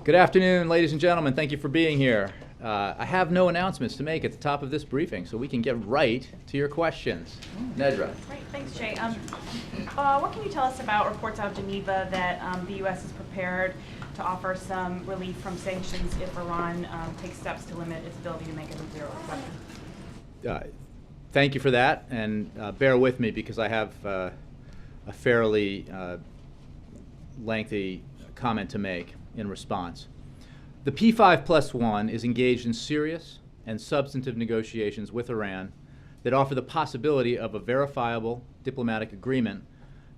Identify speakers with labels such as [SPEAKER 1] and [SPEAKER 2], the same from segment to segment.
[SPEAKER 1] Good afternoon, ladies and gentlemen. Thank you for being here. I have no announcements to make at the top of this briefing, so we can get right to your questions. Nedra.
[SPEAKER 2] Great, thanks, Jay. What can you tell us about reports out of Geneva that the U.S. is prepared to offer some relief from sanctions if Iran takes steps to limit its ability to make a nuclear weapon?
[SPEAKER 1] Thank you for that, and bear with me because I have a fairly lengthy comment to make in response. The P5+1 is engaged in serious and substantive negotiations with Iran that offer the possibility of a verifiable diplomatic agreement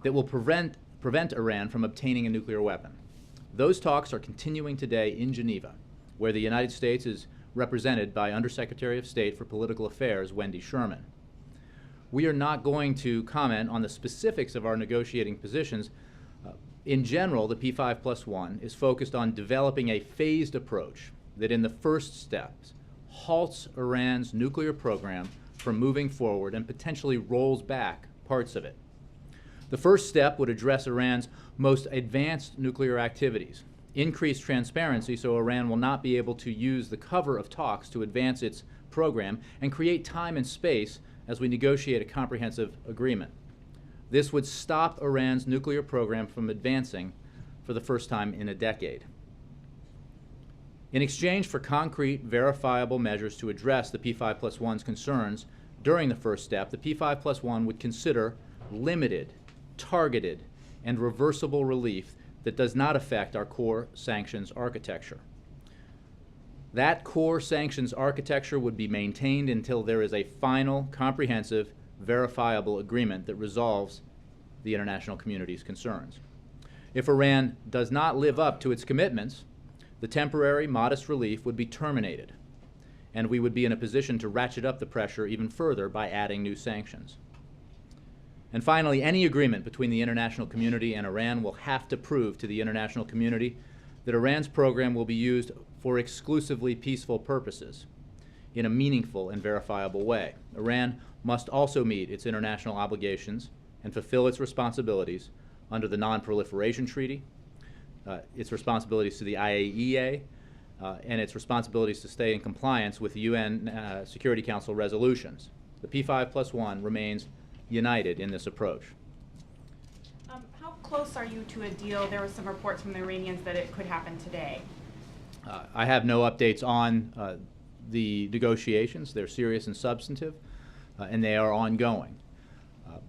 [SPEAKER 1] that will prevent Iran from obtaining a nuclear weapon. Those talks are continuing today in Geneva, where the United States is represented by Undersecretary of State for Political Affairs Wendy Sherman. We are not going to comment on the specifics of our negotiating positions. In general, the P5+1 is focused on developing a phased approach that in the first steps halts Iran's nuclear program from moving forward and potentially rolls back parts of it. The first step would address Iran's most advanced nuclear activities, increase transparency so Iran will not be able to use the cover of talks to advance its program, and create time and space as we negotiate a comprehensive agreement. This would stop Iran's nuclear program from advancing for the first time in a decade. In exchange for concrete, verifiable measures to address the P5+1's concerns during the first step, the P5+1 would consider limited, targeted, and reversible relief that does not affect our core sanctions architecture. That core sanctions architecture would be maintained until there is a final, comprehensive, verifiable agreement that resolves the international community's concerns. If Iran does not live up to its commitments, the temporary, modest relief would be terminated, and we would be in a position to ratchet up the pressure even further by adding new sanctions. And finally, any agreement between the international community and Iran will have to prove to the international community that Iran's program will be used for exclusively peaceful purposes in a meaningful and verifiable way. Iran must also meet its international obligations and fulfill its responsibilities under the Non-Proliferation Treaty, its responsibilities to the IAEA, and its responsibilities to stay in compliance with UN Security Council resolutions. The P5+1 remains united in this approach.
[SPEAKER 2] How close are you to a deal? There were some reports from the Iranians that it could happen today.
[SPEAKER 1] I have no updates on the negotiations. They're serious and substantive, and they are ongoing.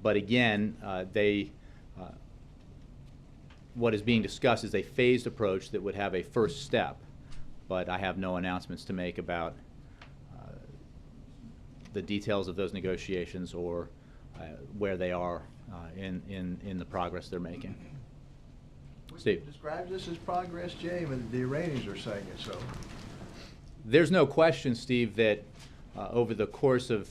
[SPEAKER 1] But again, what is being discussed is a phased approach that would have a first step, but I have no announcements to make about the details of those negotiations or where they are in the progress they're making. Steve.
[SPEAKER 3] Describe this as progress, Jay, but the Iranians are saying it so.
[SPEAKER 1] There's no question, Steve, that over the course of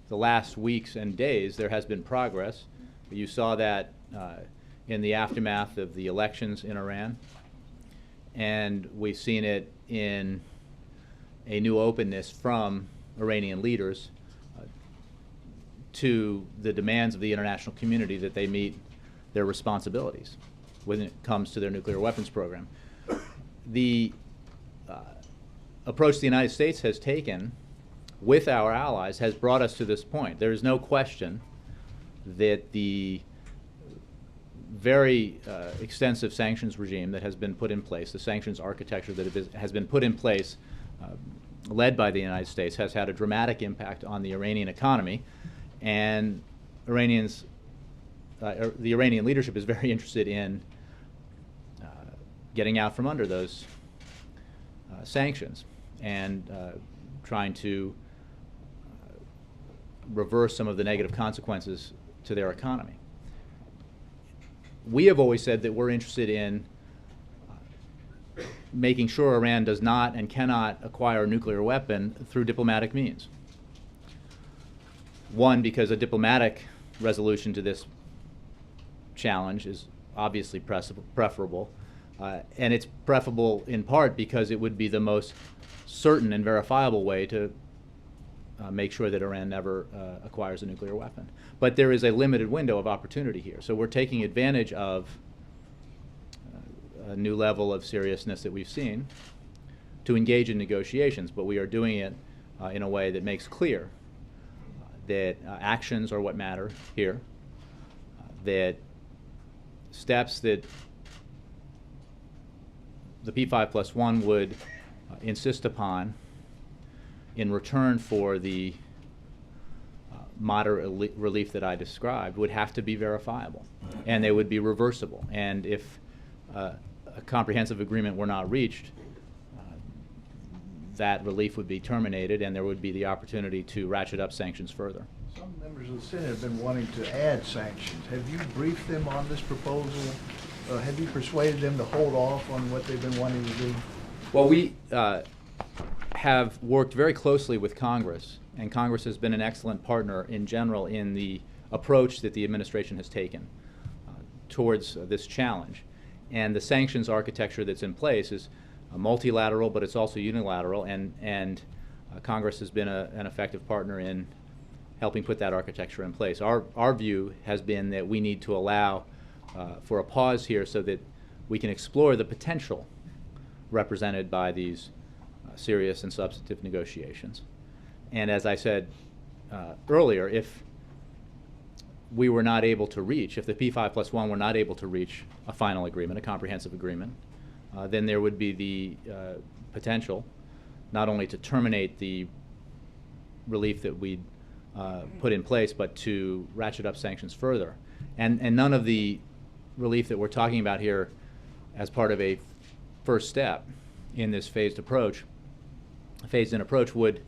[SPEAKER 1] the last weeks and days there has been progress. You saw that in the aftermath of the elections in Iran, and we've seen it in a new openness from Iranian leaders to the demands of the international community that they meet their responsibilities when it comes to their nuclear weapons program. The approach the United States has taken with our allies has brought us to this point. There is no question that the very extensive sanctions regime that has been put in place, the sanctions architecture that has been put in place, led by the United States, has had a dramatic impact on the Iranian economy, and the Iranian leadership is very interested in getting out from under those sanctions and trying to reverse some of the negative consequences to their economy. We have always said that we're interested in making sure Iran does not and cannot acquire a nuclear weapon through diplomatic means. One, because a diplomatic resolution to this challenge is obviously preferable, and it's preferable in part because it would be the most certain and verifiable way to make sure that Iran never acquires a nuclear weapon. But there is a limited window of opportunity here. So we're taking advantage of a new level of seriousness that we've seen, to engage in negotiations, but we are doing it in a way that makes clear that actions are what matter here, that steps that the P5+1 would insist upon in return for the moderate relief that I described would have to be verifiable, and they would be reversible. And if a comprehensive agreement were not reached, that relief would be terminated, and there would be the opportunity to ratchet up sanctions further.
[SPEAKER 3] Some members of the Senate have been wanting to add sanctions. Have you briefed them on this proposal? Have you persuaded them to hold off on what they've been wanting to do?
[SPEAKER 1] Well, we have worked very closely with Congress, and Congress has been an excellent partner in general in the approach that the administration has taken towards this challenge. And the sanctions architecture that's in place is multilateral, but it's also unilateral, and Congress has been an effective partner in helping put that architecture in place. Our view has been that we need to allow for a pause here so that we can explore the potential represented by these serious and substantive negotiations. And as I said earlier, if we were not able to reach, if the P5+1 were not able to reach a final agreement, a comprehensive agreement, then there would be the potential not only to terminate the relief that we'd put in place, but to ratchet up sanctions further. And none of the relief that we're talking about here as part of a first step in this phased-in approach would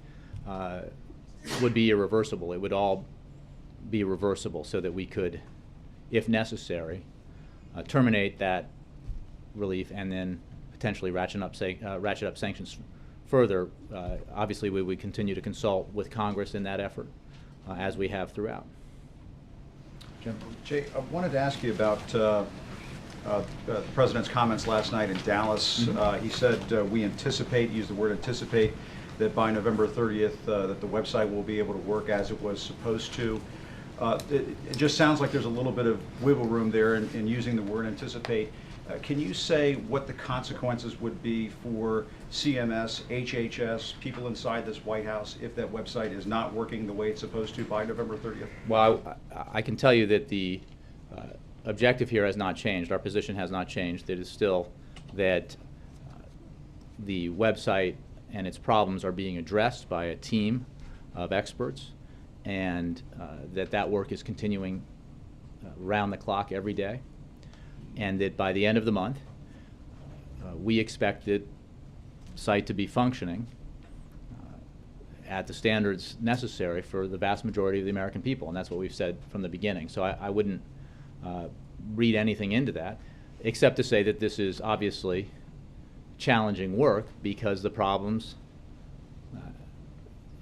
[SPEAKER 1] be irreversible. It would all be reversible so that we could, if necessary, terminate that relief and then potentially ratchet up sanctions further. Obviously, we would continue to consult with Congress in that effort, as we have throughout.
[SPEAKER 4] Jim? Jay, I wanted to ask you about the President's comments last night in Dallas. He said, we anticipate, used the word anticipate, that by November 30th that the website will be able to work as it was supposed to. It just sounds like there's a little bit of wiggle room there in using the word anticipate. Can you say what the consequences would be for CMS, HHS, people inside this White House if that website is not working the way it's supposed to by November 30th?
[SPEAKER 1] Well, I can tell you that the objective here has not changed. Our position has not changed. It is still that the website and its problems are being addressed by a team of experts, and that work is continuing round the clock every day, and that by the end of the month we expect the site to be functioning at the standards necessary for the vast majority of the American people, and that's what we've said from the beginning. So I wouldn't read anything into that, except to say that this is obviously challenging work because the problems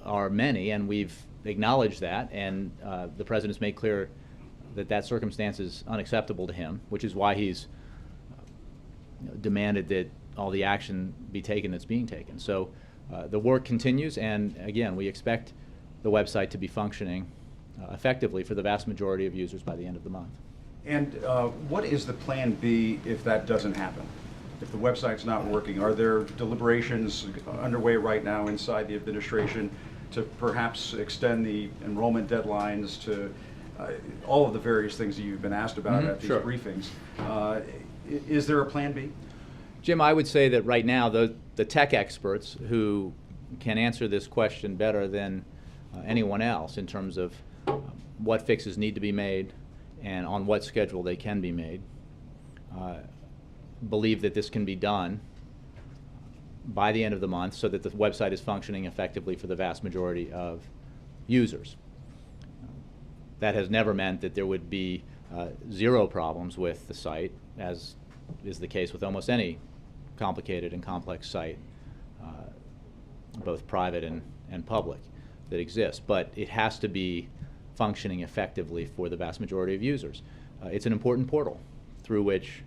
[SPEAKER 1] are many, and we've acknowledged that, and the President's made clear that circumstance is unacceptable to him, which is why he's demanded that all the action be taken that's being taken. So the work continues, and again, we expect the website to be functioning effectively for the vast majority of users by the end of the month.
[SPEAKER 4] And what is the plan B if that doesn't happen? If the website's not working, are there deliberations underway right now inside the administration to perhaps extend the enrollment deadlines to all of the various things that you've been asked about at these briefings? Is there a plan B?
[SPEAKER 1] Jim, I would say that right now the tech experts who can answer this question better than anyone else in terms of what fixes need to be made and on what schedule they can be made, believe that this can be done by the end of the month so that the website is functioning effectively for the vast majority of users. That has never meant that there would be zero problems with the site, as is the case with almost any complicated and complex site, both private and public, that exists. But it has to be functioning effectively for the vast majority of users. It's an important portal through which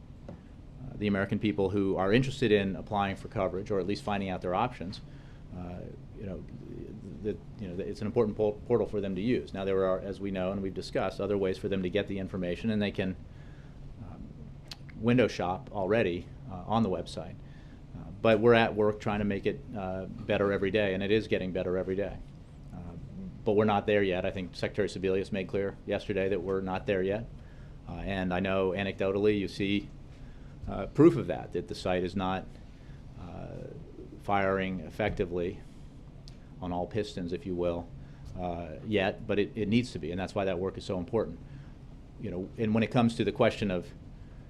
[SPEAKER 1] the American people who are interested in applying for coverage, or at least finding out their options, it's an important portal for them to use. Now, there are, as we know and we've discussed, other ways for them to get the information, and they can window shop already on the website. But we're at work trying to make it better every day, and it is getting better every day. But we're not there yet. I think Secretary Sebelius made clear yesterday that we're not there yet. And I know anecdotally you see proof of that the site is not firing effectively on all pistons, if you will, yet, but it needs to be, and that's why that work is so important. You know, and when it comes to the question of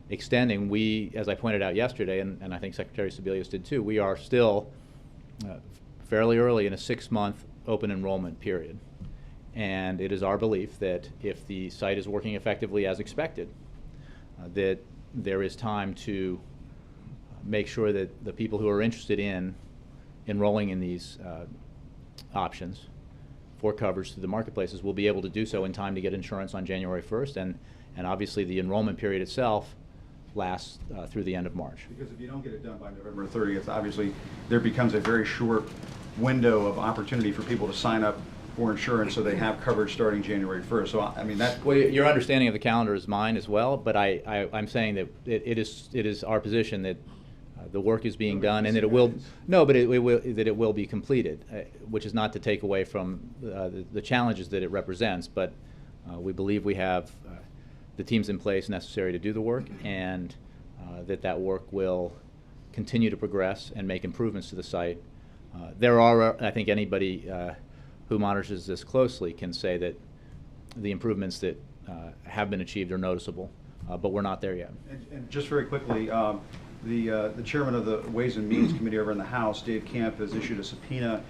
[SPEAKER 1] extending, we, as I pointed out yesterday, and I think Secretary Sebelius did too, we are still fairly early in a 6-month open enrollment period. And it is our belief that if the site is working effectively as expected, that there is time to make sure that the people who are interested in enrolling in these options for coverage through the marketplaces will be able to do so in time to get insurance on January 1st. And obviously the enrollment period itself lasts through the end of March.
[SPEAKER 4] Because if you don't get it done by November 30th, obviously there becomes a very short window of opportunity for people to sign up for insurance so they have coverage starting January 1st. So, I mean, that...
[SPEAKER 1] Well, your understanding of the calendar is mine as well, but I'm saying that it is our position that the work is being done and that it will... No, but that it will be completed, which is not to take away from the challenges that it represents, but we believe we have the teams in place necessary to do the work, and that work will continue to progress and make improvements to the site. There are, I think anybody who monitors this closely can say that the improvements that have been achieved are noticeable, but we're not there yet.
[SPEAKER 4] And just very quickly, the chairman of the Ways and Means Committee over in the House, Dave Camp, has issued a subpoena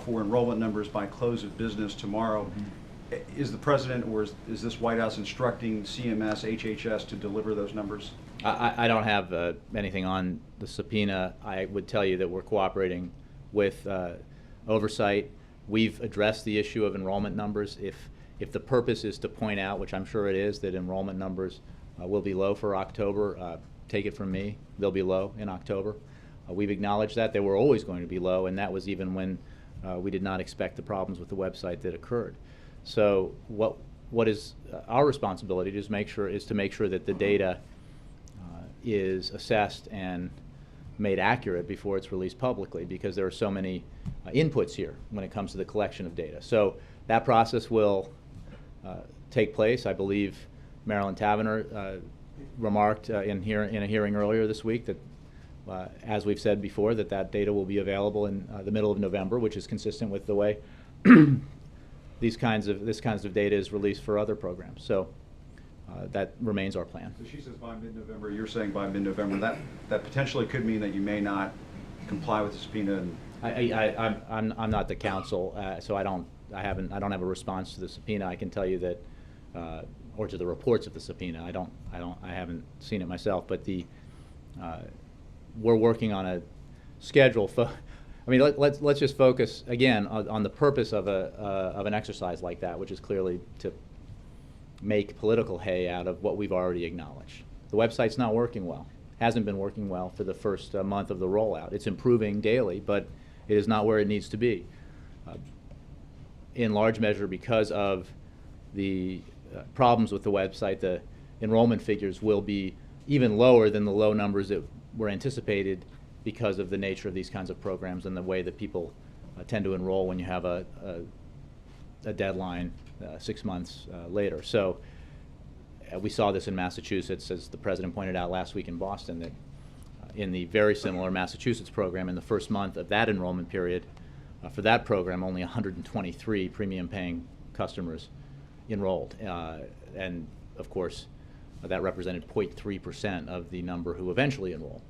[SPEAKER 4] for enrollment numbers by close of business tomorrow. Mm-hmm. Is the president, or is this White House instructing CMS, HHS to deliver those numbers?
[SPEAKER 1] I don't have anything on the subpoena. I would tell you that we're cooperating with oversight. We've addressed the issue of enrollment numbers. If the purpose is to point out, which I'm sure it is, that enrollment numbers will be low for October, take it from me, they'll be low in October. We've acknowledged that. They were always going to be low, and that was even when we did not expect the problems with the website that occurred. So what is our responsibility is to make sure that the data is assessed and made accurate before it's released publicly, because there are so many inputs here when it comes to the collection of data. So that process will take place. I believe Marilyn Tavenner remarked in a hearing earlier this week that, as we've said before, that data will be available in the middle of November, which is consistent with the way this kinds of data is released for other programs. So that remains our plan.
[SPEAKER 4] So she says by mid-November. You're saying by mid-November. That potentially could mean that you may not comply with the subpoena. And
[SPEAKER 1] I'm not the counsel, so I don't have a response to the subpoena. I can tell you that, or to the reports of the subpoena. I haven't seen it myself. But we're working on a schedule. I mean, let's just focus again on the purpose of an exercise like that, which is clearly to make political hay out of what we've already acknowledged. The website's not working well. Hasn't been working well for the first month of the rollout. It's improving daily, but it is not where it needs to be. In large measure because of the problems with the website, the enrollment figures will be even lower than the low numbers that were anticipated because of the nature of these kinds of programs and the way that people tend to enroll when you have a deadline 6 months later. So we saw this in Massachusetts, as the president pointed out last week in Boston, that in the very similar Massachusetts program, in the first month of that enrollment period, for that program, only 123 premium-paying customers enrolled. And, of course, that represented 0.3% of the number who eventually enrolled.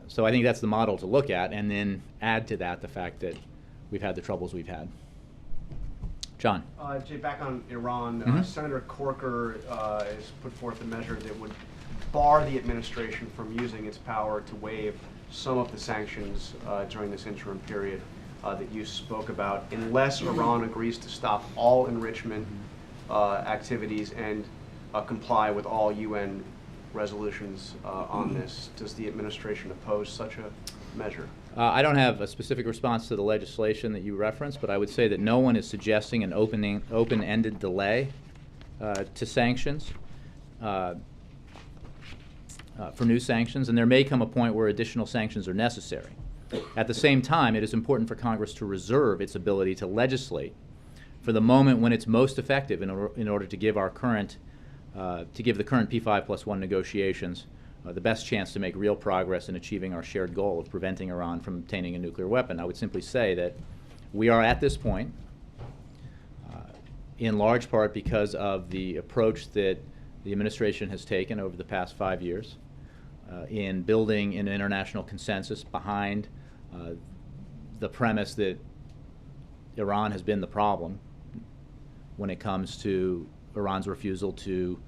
[SPEAKER 1] So I think that's the model to look at, and then add to that the fact that we've had the troubles we've had. John.
[SPEAKER 5] Jay, back on Iran, Senator Corker has put forth a measure that would bar the administration from using its power to waive some of the sanctions during this interim period that you spoke about, unless Iran agrees to stop all enrichment activities and comply with all UN resolutions on this. Does the administration oppose such a measure?
[SPEAKER 1] I don't have a specific response to the legislation that you referenced, but I would say that no one is suggesting an open-ended delay to sanctions. for new sanctions, and there may come a point where additional sanctions are necessary. At the same time, it is important for Congress to reserve its ability to legislate for the moment when it's most effective in order to give our current, to give the current P5+1 negotiations the best chance to make real progress in achieving our shared goal of preventing Iran from obtaining a nuclear weapon. I would simply say that we are at this point, in large part because of the approach that the administration has taken over the past 5 years in building an international consensus behind the premise that Iran has been the problem when it comes to Iran's refusal to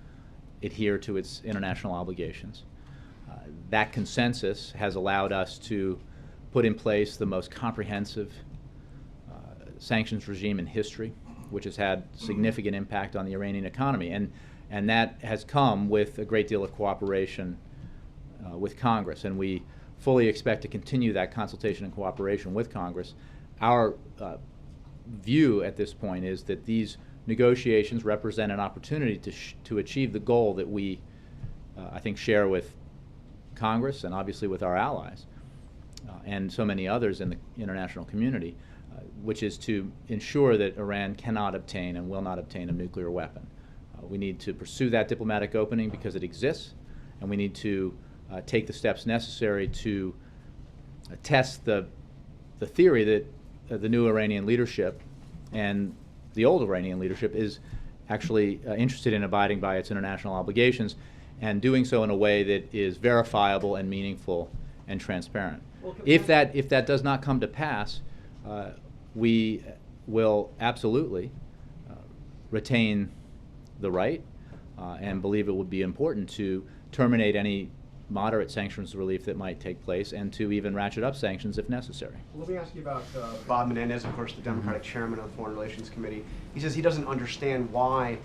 [SPEAKER 1] adhere to its international obligations. That consensus has allowed us to put in place the most comprehensive sanctions regime in history, which has had significant impact on the Iranian economy. And that has come with a great deal of cooperation with Congress, and we fully expect to continue that consultation and cooperation with Congress. Our view at this point is that these negotiations represent an opportunity to achieve the goal that we, I think, share with Congress and obviously with our allies and so many others in the international community, which is to ensure that Iran cannot obtain and will not obtain a nuclear weapon. We need to pursue that diplomatic opening because it exists, and we need to take the steps necessary to test the theory that the new Iranian leadership and the old Iranian leadership is actually interested in abiding by its international obligations and doing so in a way that is verifiable and meaningful and transparent.
[SPEAKER 5] Well,
[SPEAKER 1] If that does not come to pass, we will absolutely retain the right and believe it would be important to terminate any moderate sanctions relief that might take place and to even ratchet up sanctions if necessary.
[SPEAKER 5] Well, let me ask you about Bob Menendez, of course, the Democratic chairman of the Foreign Relations Committee. He says he doesn't understand why,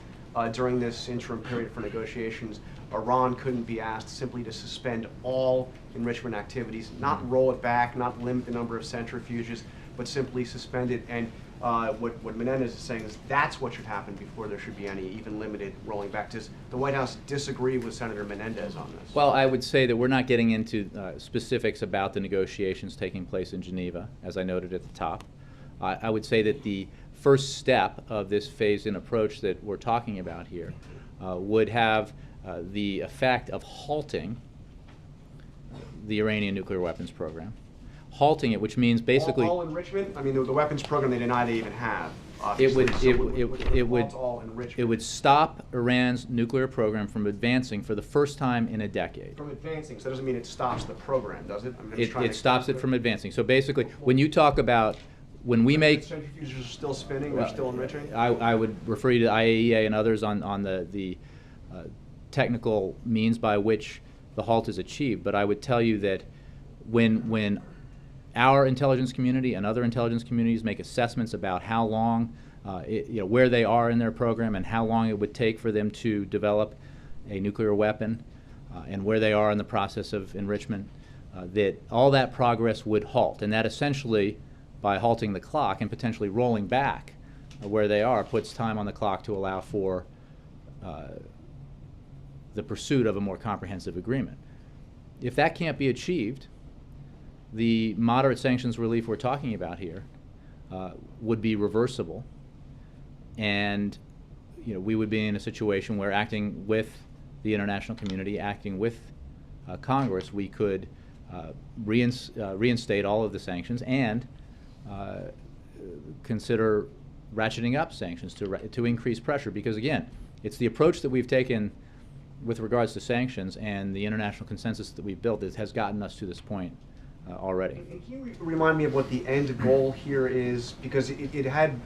[SPEAKER 5] during this interim period for negotiations, Iran couldn't be asked simply to suspend all enrichment activities, not roll it back, not limit the number of centrifuges, but simply suspend it. And what Menendez is saying is that's what should happen before there should be any even limited rolling back. Does the White House disagree with Senator Menendez on this?
[SPEAKER 1] Well, I would say that we're not getting into specifics about the negotiations taking place in Geneva, as I noted at the top. I would say that the first step of this phased-in approach that we're talking about here would have the effect of halting the Iranian nuclear weapons program. Halting it, which means basically
[SPEAKER 5] all enrichment. I mean, the weapons program they deny they even have.
[SPEAKER 1] It would
[SPEAKER 5] all enrichment.
[SPEAKER 1] it would stop Iran's nuclear program from advancing for the first time in a decade.
[SPEAKER 5] From advancing, so that doesn't mean it stops the program, does it? I mean, I'm just trying
[SPEAKER 1] It
[SPEAKER 5] to
[SPEAKER 1] stops it from advancing. So basically, when you talk about when we make
[SPEAKER 5] centrifuges are still spinning, they're still enriching.
[SPEAKER 1] I would refer you to IAEA and others on the technical means by which the halt is achieved. But I would tell you that when our intelligence community and other intelligence communities make assessments about how long, where they are in their program and how long it would take for them to develop a nuclear weapon, and where they are in the process of enrichment, that all that progress would halt, and that essentially, by halting the clock and potentially rolling back where they are, puts time on the clock to allow for the pursuit of a more comprehensive agreement. If that can't be achieved, the moderate sanctions relief we're talking about here would be reversible, and we would be in a situation where, acting with the international community, acting with Congress, we could reinstate all of the sanctions and consider ratcheting up sanctions to increase pressure, because again, it's the approach that we've taken with regards to sanctions and the international consensus that we've built that has gotten us to this point already.
[SPEAKER 5] And can you remind me of what the end goal here is? Because it had,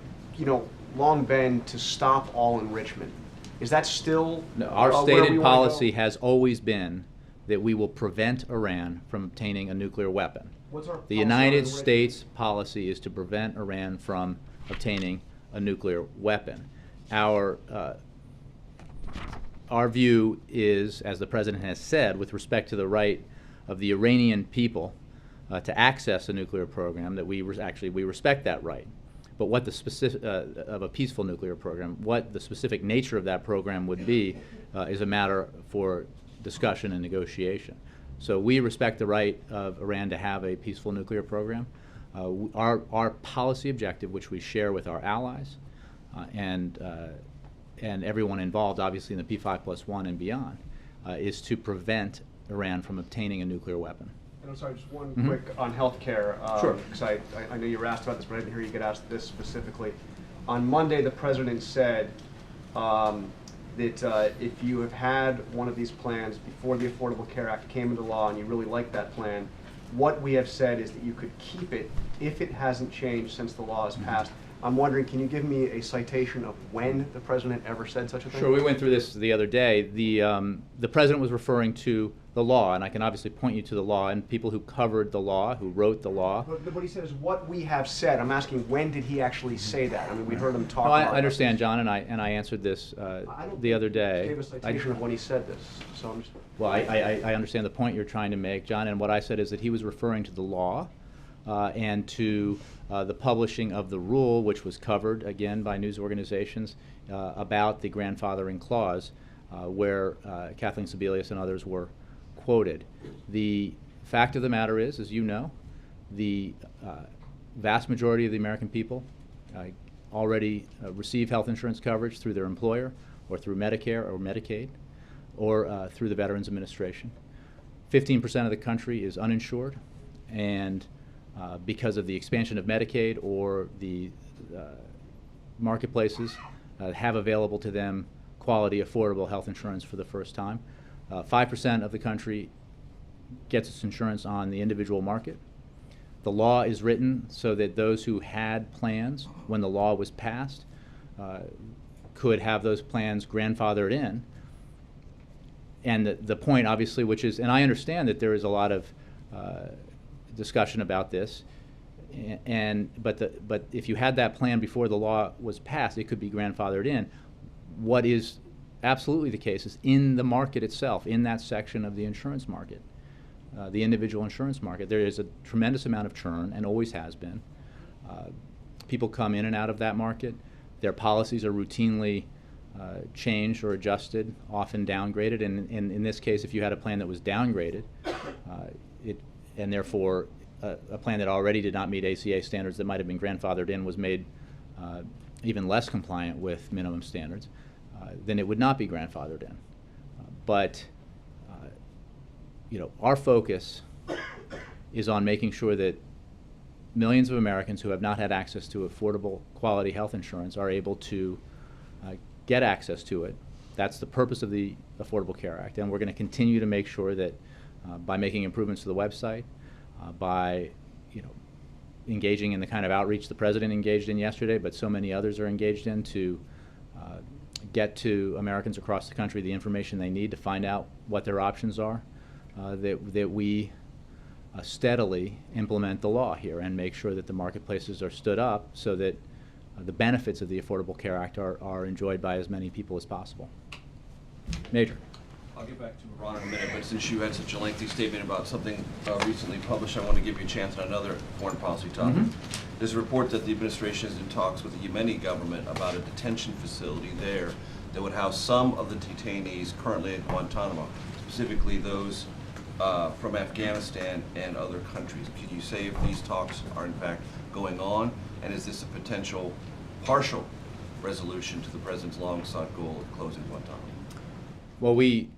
[SPEAKER 5] long been to stop all enrichment. Is that still
[SPEAKER 1] No, our
[SPEAKER 5] where we
[SPEAKER 1] stated
[SPEAKER 5] wanna
[SPEAKER 1] policy
[SPEAKER 5] go?
[SPEAKER 1] has always been that we will prevent Iran from obtaining a nuclear weapon.
[SPEAKER 5] What's our
[SPEAKER 1] The
[SPEAKER 5] policy on
[SPEAKER 1] United
[SPEAKER 5] enrichment?
[SPEAKER 1] States policy is to prevent Iran from obtaining a nuclear weapon. Our view is, as the President has said, with respect to the right of the Iranian people to access a nuclear program, that we respect that right. But what the specific of a peaceful nuclear program, what the specific nature of that program would be, is a matter for discussion and negotiation. So we respect the right of Iran to have a peaceful nuclear program. Our policy objective, which we share with our allies and everyone involved, obviously in the P5+1 and beyond, is to prevent Iran from obtaining a nuclear weapon.
[SPEAKER 5] And I'm sorry, just one
[SPEAKER 1] Mhm.
[SPEAKER 5] quick on healthcare.
[SPEAKER 1] Sure.
[SPEAKER 5] Because I know you were asked about this, but I didn't hear you get asked this specifically. On Monday, the president said that if you have had one of these plans before the Affordable Care Act came into law and you really like that plan, what we have said is that you could keep it if it hasn't changed since the law has passed. I'm wondering, can you give me a citation of when the president ever said such a thing?
[SPEAKER 1] Sure, we went through this the other day. The president was referring to the law, and I can obviously point you to the law and people who covered the law, who wrote the law.
[SPEAKER 5] But what he said is what we have said. I'm asking, when did he actually say that? I mean, we heard him talk
[SPEAKER 1] No, I
[SPEAKER 5] about
[SPEAKER 1] understand,
[SPEAKER 5] this.
[SPEAKER 1] John, and I answered this
[SPEAKER 5] I don't
[SPEAKER 1] the other
[SPEAKER 5] think he
[SPEAKER 1] day.
[SPEAKER 5] gave a citation of when he said this, so I'm just...
[SPEAKER 1] Well, I understand the point you're trying to make, John, and what I said is that he was referring to the law and to the publishing of the rule, which was covered, again, by news organizations, about the grandfathering clause, where Kathleen Sebelius and others were quoted. The fact of the matter is, as you know, the vast majority of the American people already receive health insurance coverage through their employer or through Medicare or Medicaid or through the Veterans Administration. 15% of the country is uninsured, and because of the expansion of Medicaid or the marketplaces have available to them quality, affordable health insurance for the first time. 5% of the country gets its insurance on the individual market. The law is written so that those who had plans when the law was passed could have those plans grandfathered in. And the point, obviously, which is, and I understand that there is a lot of discussion about this, but if you had that plan before the law was passed, it could be grandfathered in. What is absolutely the case is in the market itself, in that section of the insurance market, the individual insurance market, there is a tremendous amount of churn and always has been. People come in and out of that market. Their policies are routinely changed or adjusted, often downgraded, and in this case, if you had a plan that was downgraded, and therefore a plan that already did not meet ACA standards that might have been grandfathered in was made even less compliant with minimum standards, then it would not be grandfathered in. But our focus is on making sure that millions of Americans who have not had access to affordable, quality health insurance are able to get access to it. That's the purpose of the Affordable Care Act, and we're going to continue to make sure that by making improvements to the website, by engaging in the kind of outreach the president engaged in yesterday, but so many others are engaged in, to get to Americans across the country the information they need to find out what their options are, that we steadily implement the law here and make sure that the marketplaces are stood up so that the benefits of the Affordable Care Act are enjoyed by as many people as possible. Major.
[SPEAKER 6] I'll get back to Ron in a minute, but since you had such a lengthy statement about something recently published, I want to give you a chance on another foreign policy topic.
[SPEAKER 1] Mm-hmm.
[SPEAKER 6] There's a report that the administration is in talks with the Yemeni government about a detention facility there that would house some of the detainees currently at Guantanamo, specifically those from Afghanistan and other countries. Can you say if these talks are in fact going on, and is this a potential partial resolution to the president's long-sought goal of closing Guantanamo?
[SPEAKER 1] Well, we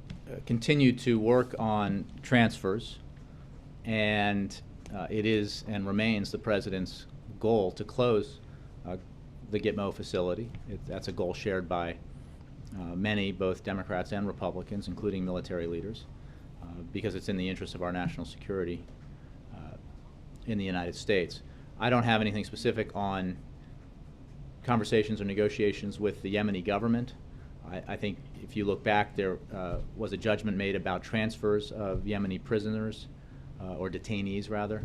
[SPEAKER 1] continue to work on transfers, and it is and remains the president's goal to close the Gitmo facility. That's a goal shared by many, both Democrats and Republicans, including military leaders, because it's in the interest of our national security in the United States. I don't have anything specific on conversations or negotiations with the Yemeni government. I think if you look back, there was a judgment made about transfers of Yemeni prisoners, or detainees rather,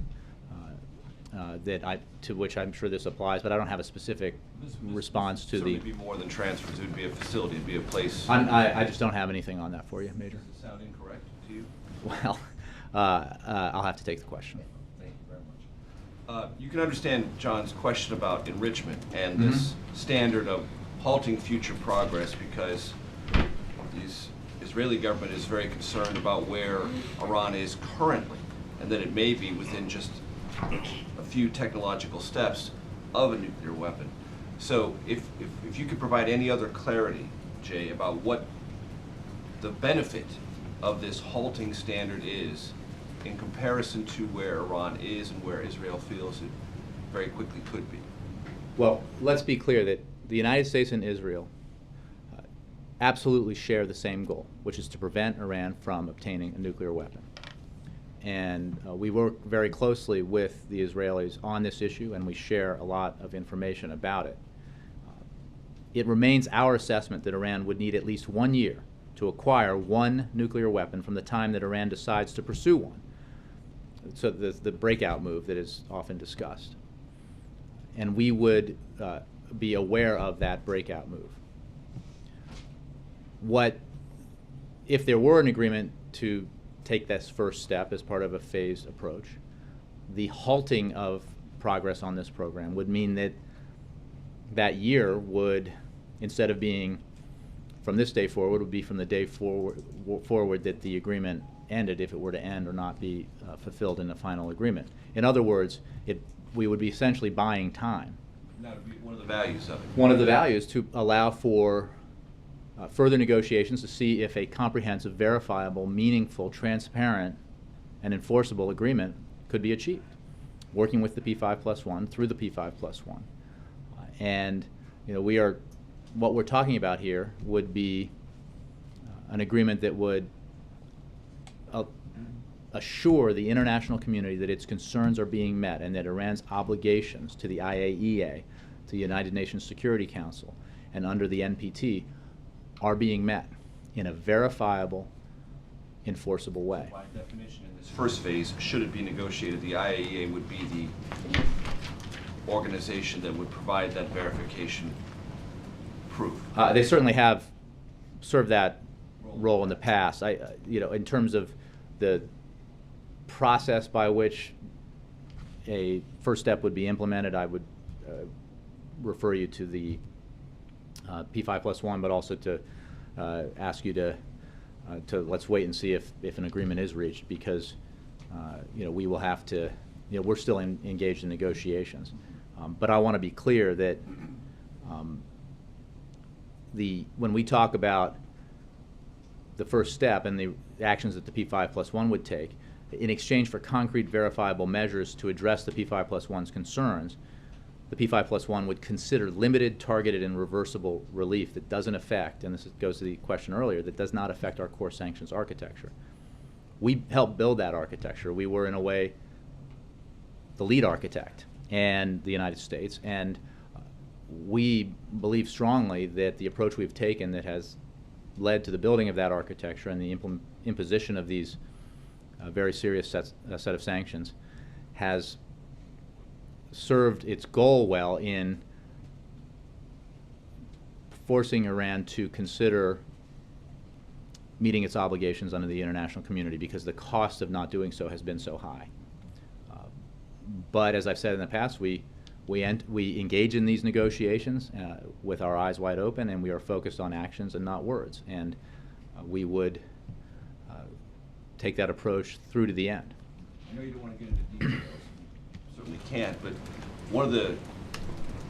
[SPEAKER 1] to which I'm sure this applies, but I don't have a specific response to the...
[SPEAKER 6] It would be more than transfers. It would be a facility. It would be a place.
[SPEAKER 1] I just don't have anything on that for you, Major.
[SPEAKER 6] Does it sound incorrect to you?
[SPEAKER 1] Well, I'll have to take the question.
[SPEAKER 6] Thank you very much. You can understand John's question about enrichment and this standard of halting future progress because these Israeli government is very concerned about where Iran is currently, and that it may be within just a few technological steps of a nuclear weapon. So if you could provide any other clarity, Jay, about what the benefit of this halting standard is in comparison to where Iran is and where Israel feels it very quickly could be.
[SPEAKER 1] Well, let's be clear that the United States and Israel absolutely share the same goal, which is to prevent Iran from obtaining a nuclear weapon. And we work very closely with the Israelis on this issue, and we share a lot of information about it. It remains our assessment that Iran would need at least 1 year to acquire one nuclear weapon from the time that Iran decides to pursue one. So the breakout move that is often discussed. And we would be aware of that breakout move. If there were an agreement to take this first step as part of a phased approach, the halting of progress on this program would mean that that year would, instead of being from this day forward, would be from the day forward that the agreement ended, if it were to end or not be fulfilled in the final agreement. In other words, we would be essentially buying time.
[SPEAKER 6] That would be one of the values of it.
[SPEAKER 1] One of the values to allow for further negotiations to see if a comprehensive, verifiable, meaningful, transparent, and enforceable agreement could be achieved, working with the P5+1 through the P5+1. And what we're talking about here would be an agreement that would assure the international community that its concerns are being met and that Iran's obligations to the IAEA, to the United Nations Security Council, and under the NPT are being met in a verifiable, enforceable way.
[SPEAKER 6] By definition, in this first phase, should it be negotiated, the IAEA would be the organization that would provide that verification proof.
[SPEAKER 1] They certainly have served that role in the past. In terms of the process by which a first step would be implemented, I would refer you to the P5+1, but also to ask you to let's wait and see if an agreement is reached, because we will have to, we're still engaged in negotiations. But I want to be clear that when we talk about the first step and the actions that the P5+1 would take, in exchange for concrete verifiable measures to address the P5+1's concerns, the P5+1 would consider limited, targeted, and reversible relief that doesn't affect, and this goes to the question earlier, that does not affect our core sanctions architecture. We helped build that architecture. We were, in a way, the lead architect, and the United States, and we believe strongly that the approach we've taken that has led to the building of that architecture and the imposition of these very serious set of sanctions has served its goal well in forcing Iran to consider meeting its obligations under the international community, because the cost of not doing so has been so high. But as I've said in the past, we engage in these negotiations with our eyes wide open, and we are focused on actions and not words. And we would take that approach through to the end.
[SPEAKER 6] I know you don't want to get into details, certainly can't, but one of the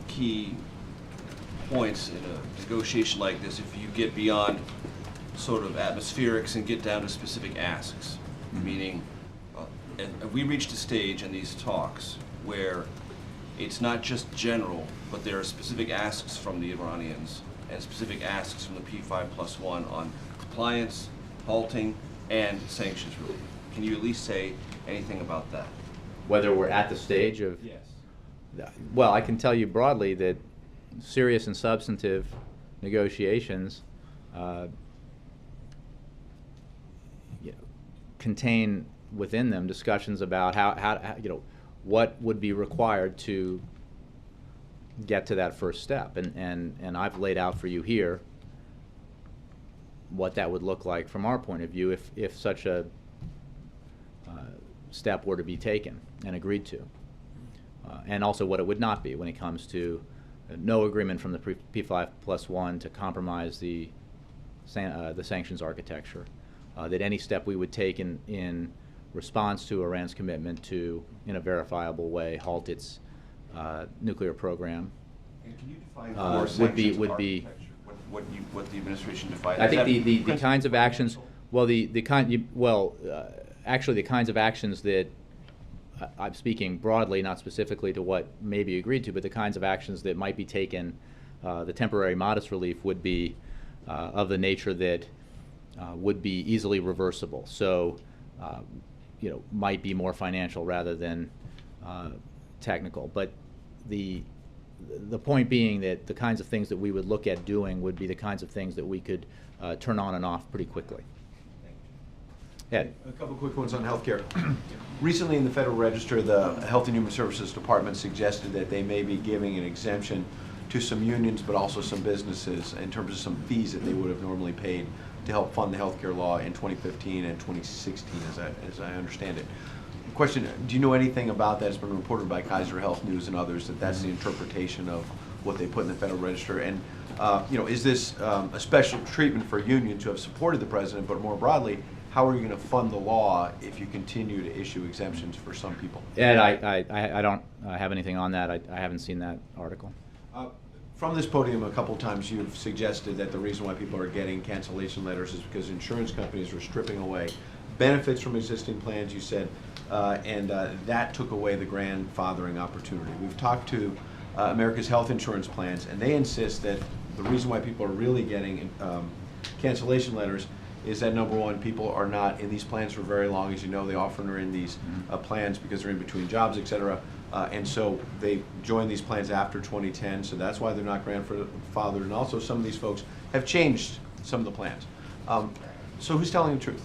[SPEAKER 6] key points in a negotiation like this, if you get beyond sort of atmospherics and get down to specific asks, meaning have we reached a stage in these talks where it's not just general, but there are specific asks from the Iranians and specific asks from the P5+1 on compliance, halting, and sanctions relief? Can you at least say anything about that?
[SPEAKER 1] Whether we're at the stage of...
[SPEAKER 6] Yes.
[SPEAKER 1] Well, I can tell you broadly that serious and substantive negotiations contain within them discussions about how what would be required to get to that first step, and I've laid out for you here what that would look like from our point of view if such a step were to be taken and agreed to, and also what it would not be when it comes to no agreement from the P5+1 to compromise the the sanctions architecture. That any step we would take in response to Iran's commitment to, in a verifiable way, halt its nuclear program
[SPEAKER 6] And can you define
[SPEAKER 1] would be
[SPEAKER 6] architecture? What the administration defined?
[SPEAKER 1] I
[SPEAKER 6] Is
[SPEAKER 1] think
[SPEAKER 6] that
[SPEAKER 1] the
[SPEAKER 6] principal
[SPEAKER 1] kinds of actions,
[SPEAKER 6] financial?
[SPEAKER 1] actually the kinds of actions that I'm speaking broadly, not specifically to what may be agreed to, but the kinds of actions that might be taken, the temporary modest relief would be of the nature that would be easily reversible. So, might be more financial rather than technical. But the point being that the kinds of things that we would look at doing would be the kinds of things that we could turn on and off pretty quickly. Ed?
[SPEAKER 7] A couple quick ones on healthcare. Recently in the Federal Register, the Health and Human Services Department suggested that they may be giving an exemption to some unions, but also some businesses in terms of some fees that they would have normally paid to help fund the healthcare law in 2015 and 2016, as I understand it. Question, do you know anything about that? It's been reported by Kaiser Health News and others that that's the interpretation of what they put in the Federal Register. And, is this a special treatment for unions who have supported the president, but more broadly, how are you going to fund the law if you continue to issue exemptions for some people?
[SPEAKER 1] Ed, I don't have anything on that. I haven't seen that article.
[SPEAKER 7] From this podium a couple times you've suggested that the reason why people are getting cancellation letters is because insurance companies are stripping away benefits from existing plans, you said, and that took away the grandfathering opportunity. We've talked to America's health insurance plans, and they insist that the reason why people are really getting cancellation letters is that, number one, people are not in these plans for very long. As you know, they often are in these plans because they're in between jobs, et cetera. And so they join these plans after 2010, so that's why they're not grandfathered. And also some of these folks have changed some of the plans. So who's telling the truth?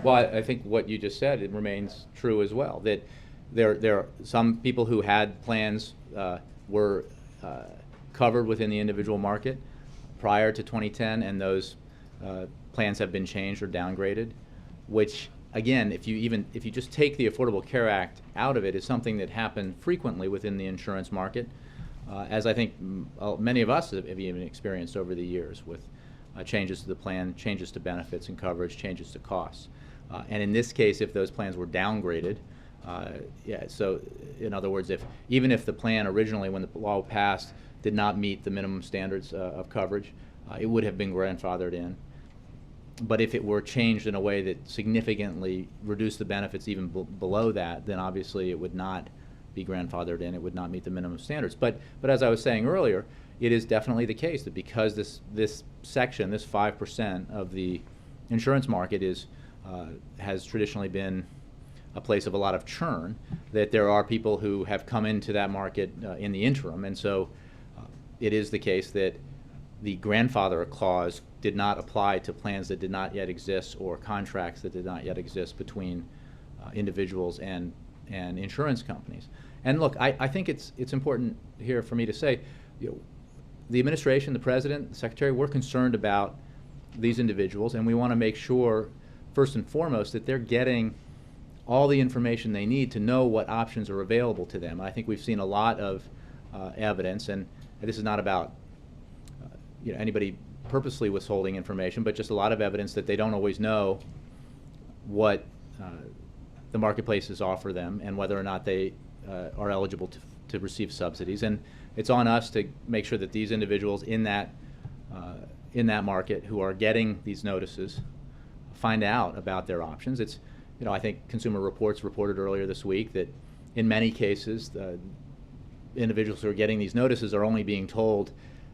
[SPEAKER 1] Well, I think what you just said, it remains true as well, that there are some people who had plans were covered within the individual market prior to 2010, and those plans have been changed or downgraded, which, again, if you just take the Affordable Care Act out of it, is something that happened frequently within the insurance market, as I think many of us have even experienced over the years, with changes to the plan, changes to benefits and coverage, changes to costs. And in this case, if those plans were downgraded, so in other words, even if the plan originally, when the law passed, did not meet the minimum standards of coverage, it would have been grandfathered in. But if it were changed in a way that significantly reduced the benefits even below that, then obviously it would not be grandfathered in. It would not meet the minimum standards. But as I was saying earlier, it is definitely the case that because this section, this 5% of the insurance market has traditionally been a place of a lot of churn, that there are people who have come into that market in the interim. And so it is the case that the grandfather clause did not apply to plans that did not yet exist or contracts that did not yet exist between individuals and insurance companies. And look, I think it's important here for me to say, the administration, the president, the secretary, we're concerned about these individuals, and we want to make sure, first and foremost, that they're getting all the information they need to know what options are available to them. I think we've seen a lot of evidence, and this is not about anybody purposely withholding information, but just a lot of evidence that they don't always know what the marketplaces offer them and whether or not they are eligible to receive subsidies. And it's on us to make sure that these individuals in that market who are getting these notices find out about their options. It's, I think Consumer Reports reported earlier this week that in many cases, the individuals who are getting these notices are only being told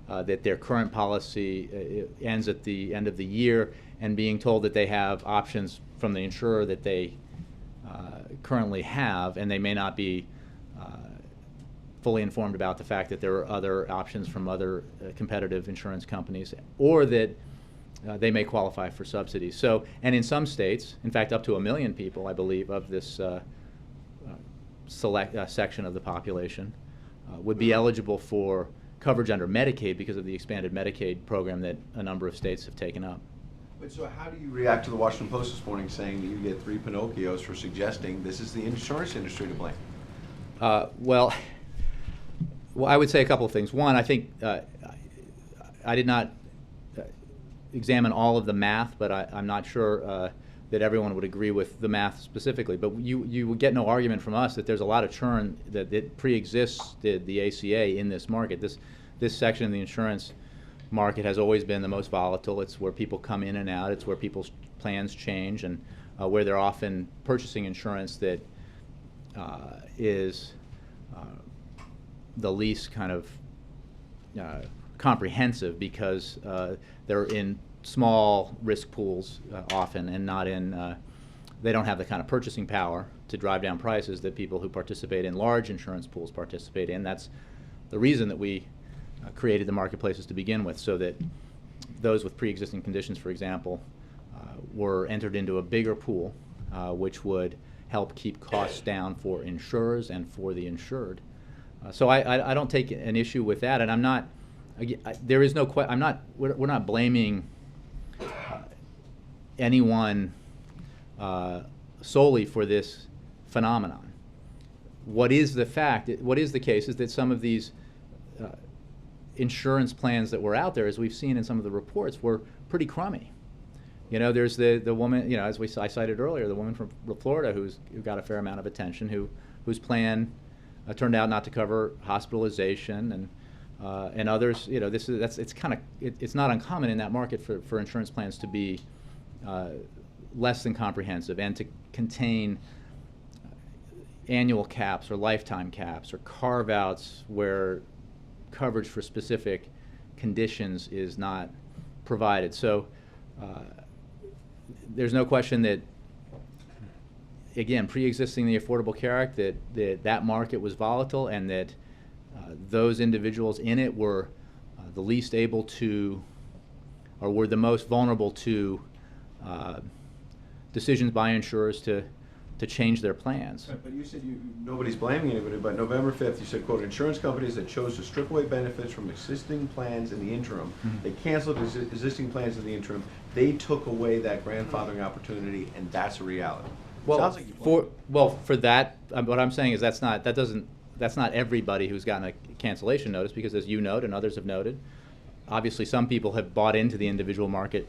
[SPEAKER 1] that their current policy ends at the end of the year, and being told that they have options from the insurer that they currently have, and they may not be fully informed about the fact that there are other options from other competitive insurance companies, or that they may qualify for subsidies. So, and in some states, in fact, up to 1 million people, I believe, of this select section of the population would be eligible for coverage under Medicaid because of the expanded Medicaid program that a number of states have taken up.
[SPEAKER 7] But so how do you react to the Washington Post this morning saying that you get 3 Pinocchios for suggesting this is the insurance industry to blame?
[SPEAKER 1] Well, I would say a couple of things. One, I think I did not examine all of the math, but I'm not sure that everyone would agree with the math specifically. But you would get no argument from us that there's a lot of churn that pre-exists the ACA in this market. This section of the insurance market has always been the most volatile. It's where people come in and out. It's where people's plans change, and where they're often purchasing insurance that is the least kind of comprehensive, because they're in small risk pools often, and not in they don't have the kind of purchasing power to drive down prices that people who participate in large insurance pools participate in. That's the reason that we created the marketplaces to begin with, so that those with pre-existing conditions, for example, were entered into a bigger pool, which would help keep costs down for insurers and for the insured. So I don't take an issue with that, and I'm not. There is no question. We're not blaming anyone solely for this phenomenon. What is the fact? What is the case is that some of these insurance plans that were out there, as we've seen in some of the reports, were pretty crummy. You know, there's the woman, you know, as I cited earlier, the woman from Florida who got a fair amount of attention, whose plan turned out not to cover hospitalization, and others. You know, it's not uncommon in that market for insurance plans to be less than comprehensive and to contain annual caps or lifetime caps or carve-outs where coverage for specific conditions is not provided. So there's no question that, again, pre-existing the Affordable Care Act, that market was volatile, and that those individuals in it were the least able to, or were the most vulnerable to decisions by insurers to change their plans.
[SPEAKER 7] But you said nobody's blaming anybody, but November 5th you said, quote, insurance companies that chose to strip away benefits from existing plans in the interim, they canceled existing plans in the interim, they took away that grandfathering opportunity, and that's a reality.
[SPEAKER 1] Well,
[SPEAKER 7] Sounds like you blame
[SPEAKER 1] for that, what I'm saying is that's not everybody who's gotten a cancellation notice, because as you note and others have noted, obviously some people have bought into the individual market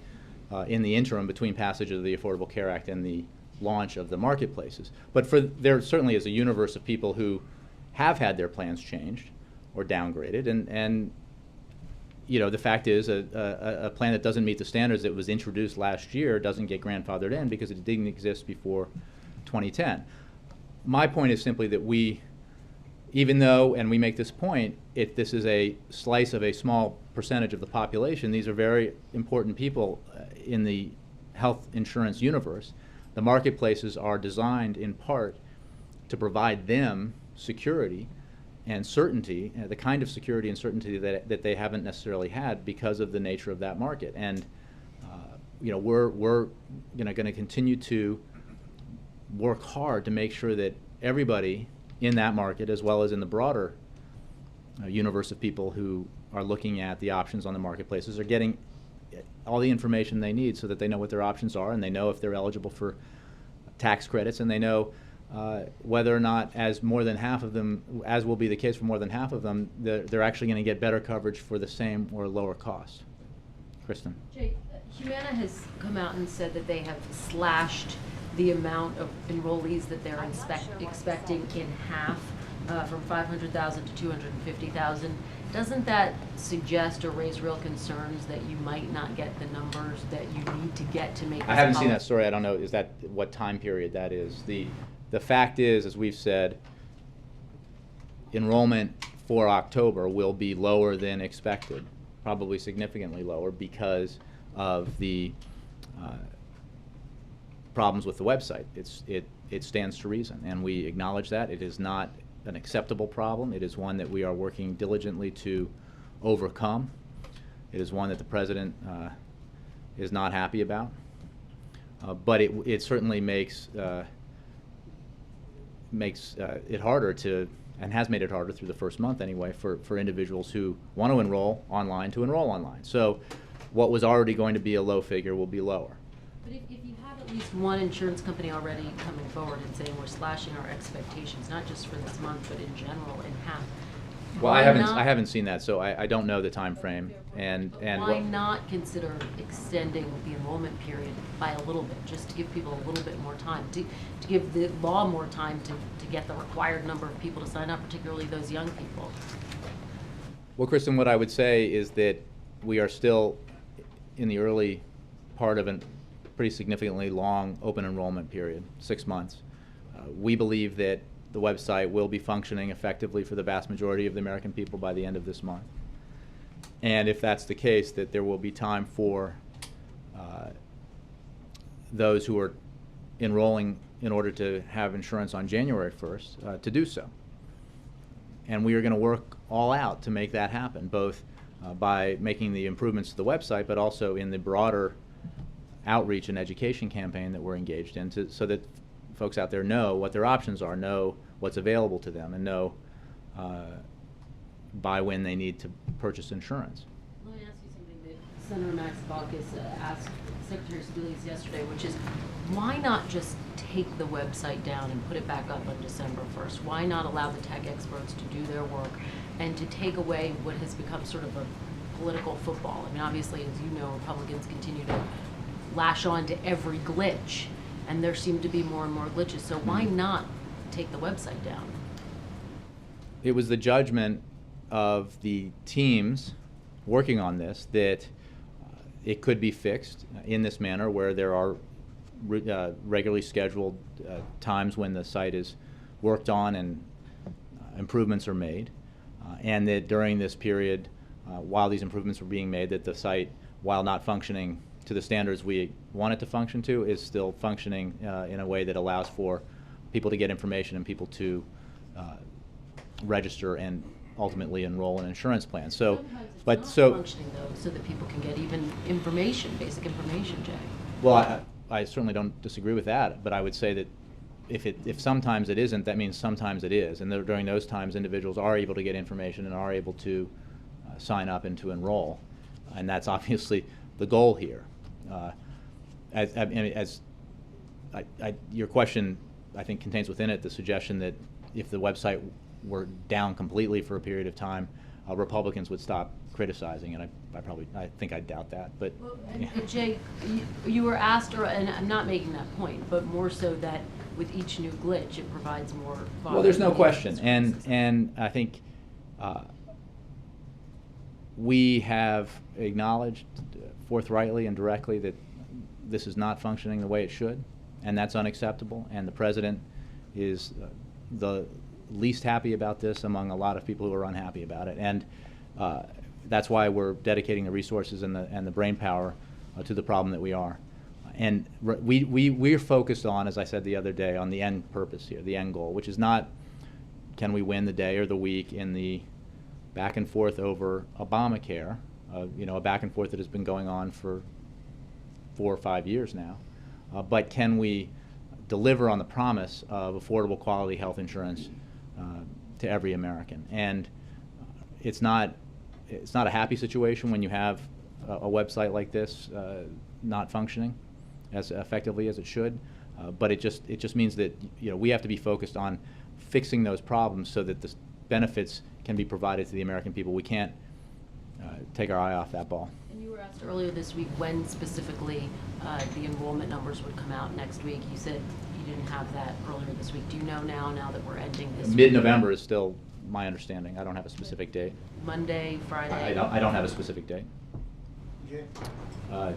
[SPEAKER 1] in the interim between passage of the Affordable Care Act and the launch of the marketplaces. But there certainly is a universe of people who have had their plans changed or downgraded, and you know, the fact is a plan that doesn't meet the standards that was introduced last year doesn't get grandfathered in because it didn't exist before 2010. My point is simply that even though, and we make this point, this is a slice of a small percentage of the population, these are very important people in the health insurance universe. The marketplaces are designed in part to provide them security and certainty, the kind of security and certainty that they haven't necessarily had because of the nature of that market. And you know, we're going to continue to work hard to make sure that everybody in that market, as well as in the broader universe of people who are looking at the options on the marketplaces, are getting all the information they need so that they know what their options are, and they know if they're eligible for tax credits, and they know whether or not, as more than half of them, as will be the case for more than half of them, they're actually going to get better coverage for the same or lower cost. Kristen.
[SPEAKER 8] Jay, Humana has come out and said that they have slashed the amount of enrollees that they're expecting in half, from 500,000 to 250,000. Doesn't that suggest or raise real concerns that you might not get the numbers that you need to get to make this
[SPEAKER 1] I haven't seen
[SPEAKER 8] policy?
[SPEAKER 1] that story. I don't know. Is that what time period that is? The fact is, as we've said, enrollment for October will be lower than expected, probably significantly lower because of the problems with the website. It stands to reason, and we acknowledge that. It is not an acceptable problem. It is one that we are working diligently to overcome. It is one that the President is not happy about. But it certainly makes it harder to, and has made it harder through the first month anyway, for individuals who want to enroll online to enroll online. So what was already going to be a low figure will be lower.
[SPEAKER 8] But if you have at least one insurance company already coming forward and saying we're slashing our expectations, not just for this month, but in general, in half,
[SPEAKER 1] Well,
[SPEAKER 8] Why
[SPEAKER 1] I
[SPEAKER 8] not?
[SPEAKER 1] haven't seen that, so I don't know the time frame. And
[SPEAKER 8] Why not consider extending the enrollment period by a little bit, just to give people a little bit more time, to give the law more time to get the required number of people to sign up, particularly those young people?
[SPEAKER 1] Well, Kristen, what I would say is that we are still in the early part of a pretty significantly long open enrollment period, 6 months. We believe that the website will be functioning effectively for the vast majority of the American people by the end of this month. And if that's the case, that there will be time for those who are enrolling in order to have insurance on January 1st to do so. And we are going to work all out to make that happen, both by making the improvements to the website, but also in the broader outreach and education campaign that we're engaged in, so that folks out there know what their options are, know what's available to them, and know by when they need to purchase insurance.
[SPEAKER 8] Let me ask you something that Senator Max Baucus asked Secretary Sebelius yesterday, which is, why not just take the website down and put it back up on December 1st? Why not allow the tech experts to do their work and to take away what has become sort of a political football? I mean, obviously, as you know, Republicans continue to lash on to every glitch, and there seem to be more and more glitches. So why not take the website down?
[SPEAKER 1] It was the judgment of the teams working on this that it could be fixed in this manner, where there are regularly scheduled times when the site is worked on and improvements are made, and that during this period, while these improvements were being made, that the site, while not functioning to the standards we want it to function to, is still functioning in a way that allows for people to get information and people to register and ultimately enroll in insurance plans. So,
[SPEAKER 8] Sometimes it's
[SPEAKER 1] but
[SPEAKER 8] not
[SPEAKER 1] so
[SPEAKER 8] functioning though, so that people can get even information, basic information, Jay.
[SPEAKER 1] well, I certainly don't disagree with that, but I would say that if sometimes it isn't, that means sometimes it is, and during those times, individuals are able to get information and are able to sign up and to enroll, and that's obviously the goal here. Your question, I think, contains within it the suggestion that if the website were down completely for a period of time, Republicans would stop criticizing, and I think I doubt that. But
[SPEAKER 8] Well,
[SPEAKER 1] yeah.
[SPEAKER 8] and Jay, you were asked, and I'm not making that point, but more so that with each new glitch, it provides more.
[SPEAKER 1] Well, there's no question, and I think we have acknowledged forthrightly and directly that this is not functioning the way it should, and that's unacceptable. And the president is the least happy about this among a lot of people who are unhappy about it, and that's why we're dedicating the resources and the brain power to the problem that we are. And we're focused on, as I said the other day, on the end purpose here, the end goal, which is not can we win the day or the week in the back and forth over Obamacare, a back and forth that has been going on for 4 or 5 years now, but can we deliver on the promise of affordable quality health insurance to every American? And it's not a happy situation when you have a website like this not functioning as effectively as it should, but it just means that we have to be focused on fixing those problems so that the benefits can be provided to the American people. We can't take our eye off that ball.
[SPEAKER 8] And you were asked earlier this week when specifically the enrollment numbers would come out next week. You said you didn't have that earlier this week. Do you know now that we're ending this week?
[SPEAKER 1] Mid-November is still my understanding. I don't have a specific date.
[SPEAKER 8] Monday, Friday?
[SPEAKER 1] I don't have a specific date.
[SPEAKER 9] Jay?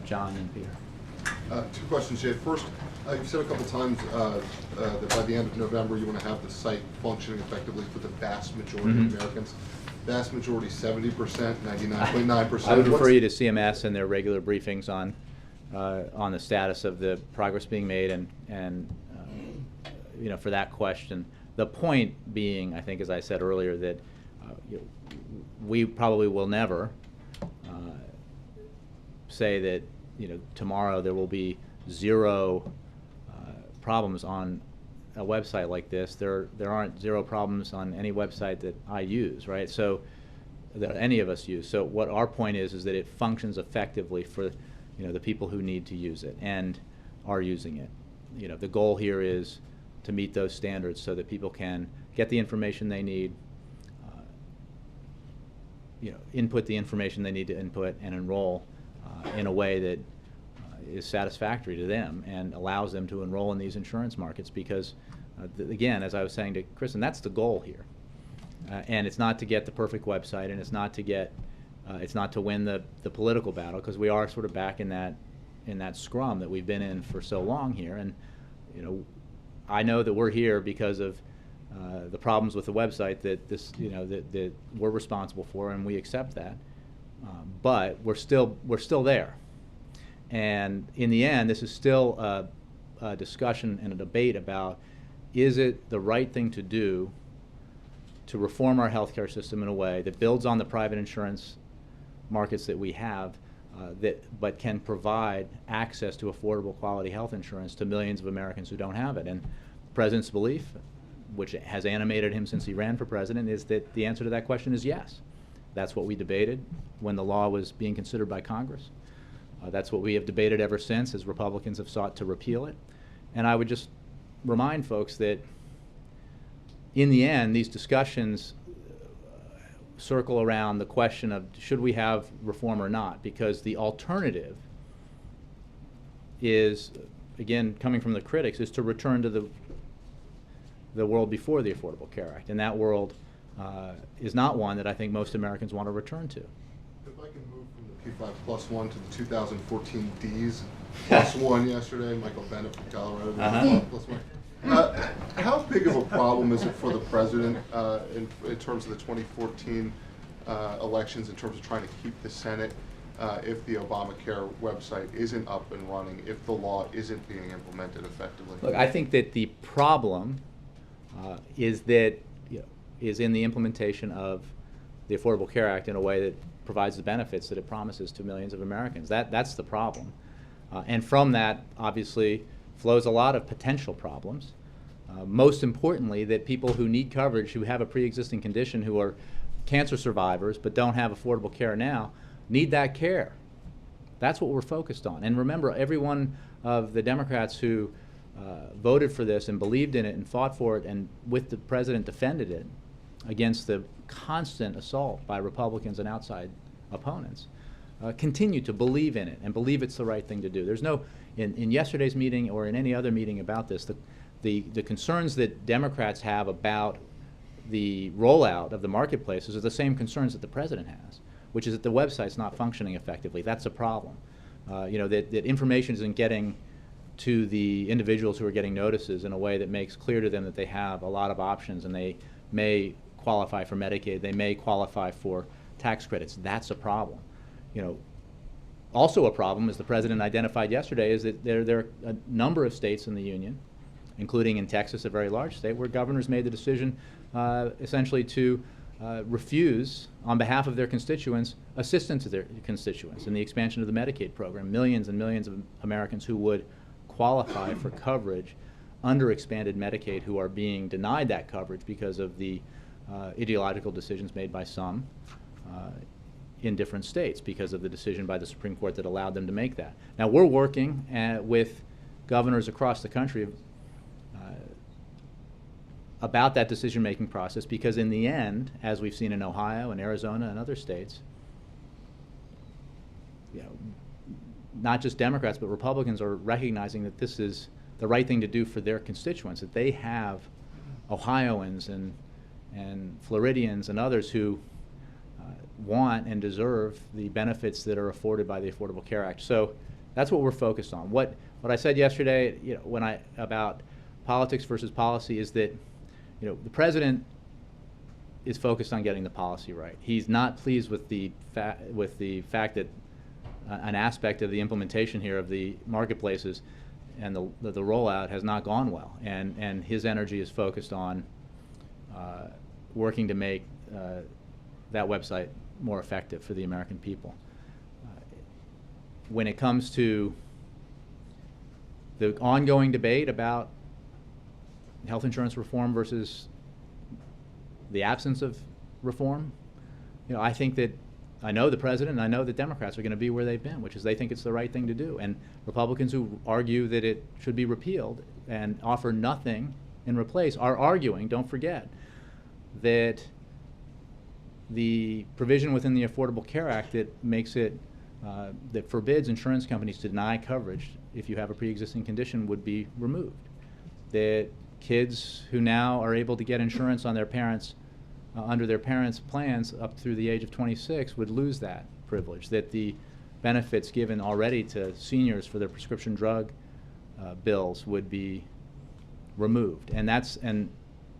[SPEAKER 1] John and Peter.
[SPEAKER 9] 2 questions, Jay. First, you've said a couple times that by the end of November you want to have the site functioning effectively for the vast majority of Americans. Vast majority, 70%, 99.9%.
[SPEAKER 1] I would refer you to CMS and their regular briefings on the status of the progress being made, and for that question. The point being, I think, as I said earlier, that we probably will never say that tomorrow there will be 0 problems on a website like this. There aren't 0 problems on any website that I use, right? So that any of us use. So what our point is that it functions effectively for the people who need to use it and are using it. The goal here is to meet those standards so that people can get the information they need input the information they need to input and enroll in a way that is satisfactory to them and allows them to enroll in these insurance markets, because again, as I was saying to Kristen, that's the goal here. And it's not to get the perfect website, and it's not to win the political battle, because we are sort of back in that scrum that we've been in for so long here. And I know that we're here because of the problems with the website that we're responsible for, and we accept that. But we're still there. And in the end, this is still a discussion and a debate about, is it the right thing to do to reform our healthcare system in a way that builds on the private insurance markets that we have, but can provide access to affordable quality health insurance to millions of Americans who don't have it. And the President's belief, which has animated him since he ran for president, is that the answer to that question is yes. That's what we debated when the law was being considered by Congress. That's what we have debated ever since, as Republicans have sought to repeal it. And I would just remind folks that in the end, these discussions circle around the question of, should we have reform or not? Because the alternative is, again, coming from the critics, is to return to the world before the Affordable Care Act. And that world is not one that I think most Americans want to return to.
[SPEAKER 9] If I can move from the P5+1 to the 2014 Ds, +1 yesterday, Michael Bennett from Colorado, +1. How big of a problem is it for the president in terms of the 2014 elections, in terms of trying to keep the Senate, if the Obamacare website isn't up and running, if the law isn't being implemented effectively?
[SPEAKER 1] Look, I think that the problem is in the implementation of the Affordable Care Act in a way that provides the benefits that it promises to millions of Americans. That's the problem. And from that, obviously, flows a lot of potential problems. Most importantly, that people who need coverage, who have a pre-existing condition, who are cancer survivors but don't have affordable care now, need that care. That's what we're focused on. And remember, every one of the Democrats who voted for this and believed in it and fought for it and with the president defended it against the constant assault by Republicans and outside opponents, continue to believe in it and believe it's the right thing to do. There's no, in yesterday's meeting or in any other meeting about this, the concerns that Democrats have about the rollout of the marketplaces are the same concerns that the president has, which is that the website's not functioning effectively. That's a problem. That information isn't getting to the individuals who are getting notices in a way that makes clear to them that they have a lot of options and they may qualify for Medicaid, they may qualify for tax credits. That's a problem. Also a problem, as the president identified yesterday, is that there are a number of states in the union, including in Texas, a very large state, where governors made the decision essentially to refuse, on behalf of their constituents, assistance to their constituents in the expansion of the Medicaid program. Millions and millions of Americans who would qualify for coverage under expanded Medicaid who are being denied that coverage because of the ideological decisions made by some in different states, because of the decision by the Supreme Court that allowed them to make that. Now, we're working with governors across the country about that decision-making process, because in the end, as we've seen in Ohio and Arizona and other states, not just Democrats but Republicans are recognizing that this is the right thing to do for their constituents, that they have Ohioans and Floridians and others who want and deserve the benefits that are afforded by the Affordable Care Act. So that's what we're focused on. What I said yesterday, about politics versus policy, is that the president is focused on getting the policy right. He's not pleased with the fact that an aspect of the implementation here of the marketplaces and the rollout has not gone well, and his energy is focused on working to make that website more effective for the American people. When it comes to the ongoing debate about health insurance reform versus the absence of reform, I think that I know the president and I know that Democrats are going to be where they've been, which is they think it's the right thing to do. And Republicans who argue that it should be repealed and offer nothing in replace are arguing, don't forget, that the provision within the Affordable Care Act that makes it, that forbids insurance companies to deny coverage if you have a pre-existing condition would be removed. That kids who now are able to get insurance on their parents, under their parents' plans up through the age of 26 would lose that privilege. That the benefits given already to seniors for their prescription drug bills would be removed. And that's, and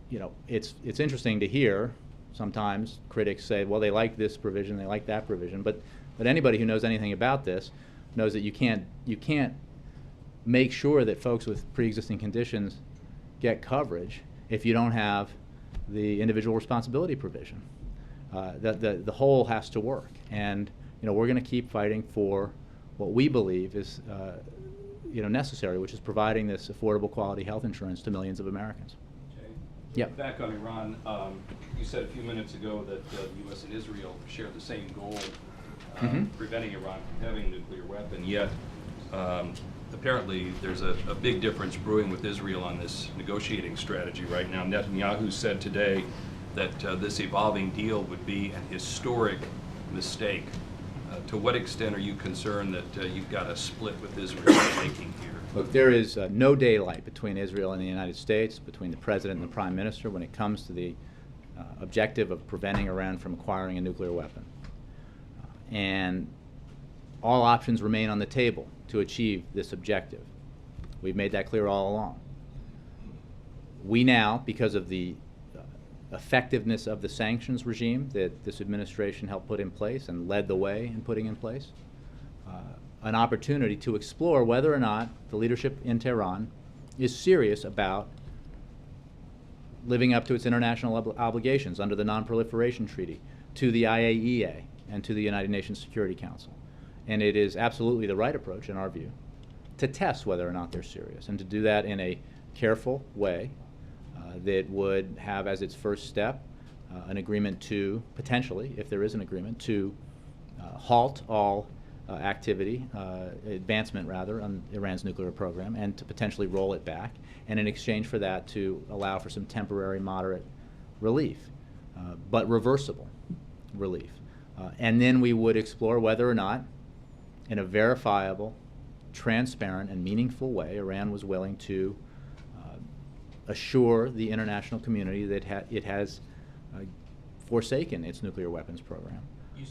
[SPEAKER 1] you know, it's interesting to hear sometimes critics say, well, they like this provision, they like that provision, but anybody who knows anything about this knows that you can't make sure that folks with pre-existing conditions get coverage if you don't have the individual responsibility provision. The whole has to work, and you know, we're going to keep fighting for what we believe is you know, necessary, which is providing this affordable quality health insurance to millions of Americans. Yep.
[SPEAKER 10] Back on Iran, you said a few minutes ago that the U.S. and Israel share the same goal, preventing Iran from having a nuclear weapon, yet apparently there's a big difference brewing with Israel on this negotiating strategy right now. Netanyahu said today that this evolving deal would be an historic mistake. To what extent are you concerned that you've got a split with Israel making here?
[SPEAKER 1] Look, there is no daylight between Israel and the United States, between the President and the Prime Minister when it comes to the objective of preventing Iran from acquiring a nuclear weapon. And all options remain on the table to achieve this objective. We've made that clear all along. We now, because of the effectiveness of the sanctions regime that this administration helped put in place and led the way in putting in place, an opportunity to explore whether or not the leadership in Tehran is serious about living up to its international obligations under the Non-Proliferation Treaty, to the IAEA, and to the United Nations Security Council. And it is absolutely the right approach, in our view, to test whether or not they're serious, and to do that in a careful way that would have as its first step an agreement to, potentially, if there is an agreement, to halt all activity, advancement rather, on Iran's nuclear program, and to potentially roll it back, and in exchange for that to allow for some temporary moderate relief, but reversible relief. And then we would explore whether or not, in a verifiable, transparent, and meaningful way, Iran was willing to assure the international community that it has forsaken its nuclear weapons program.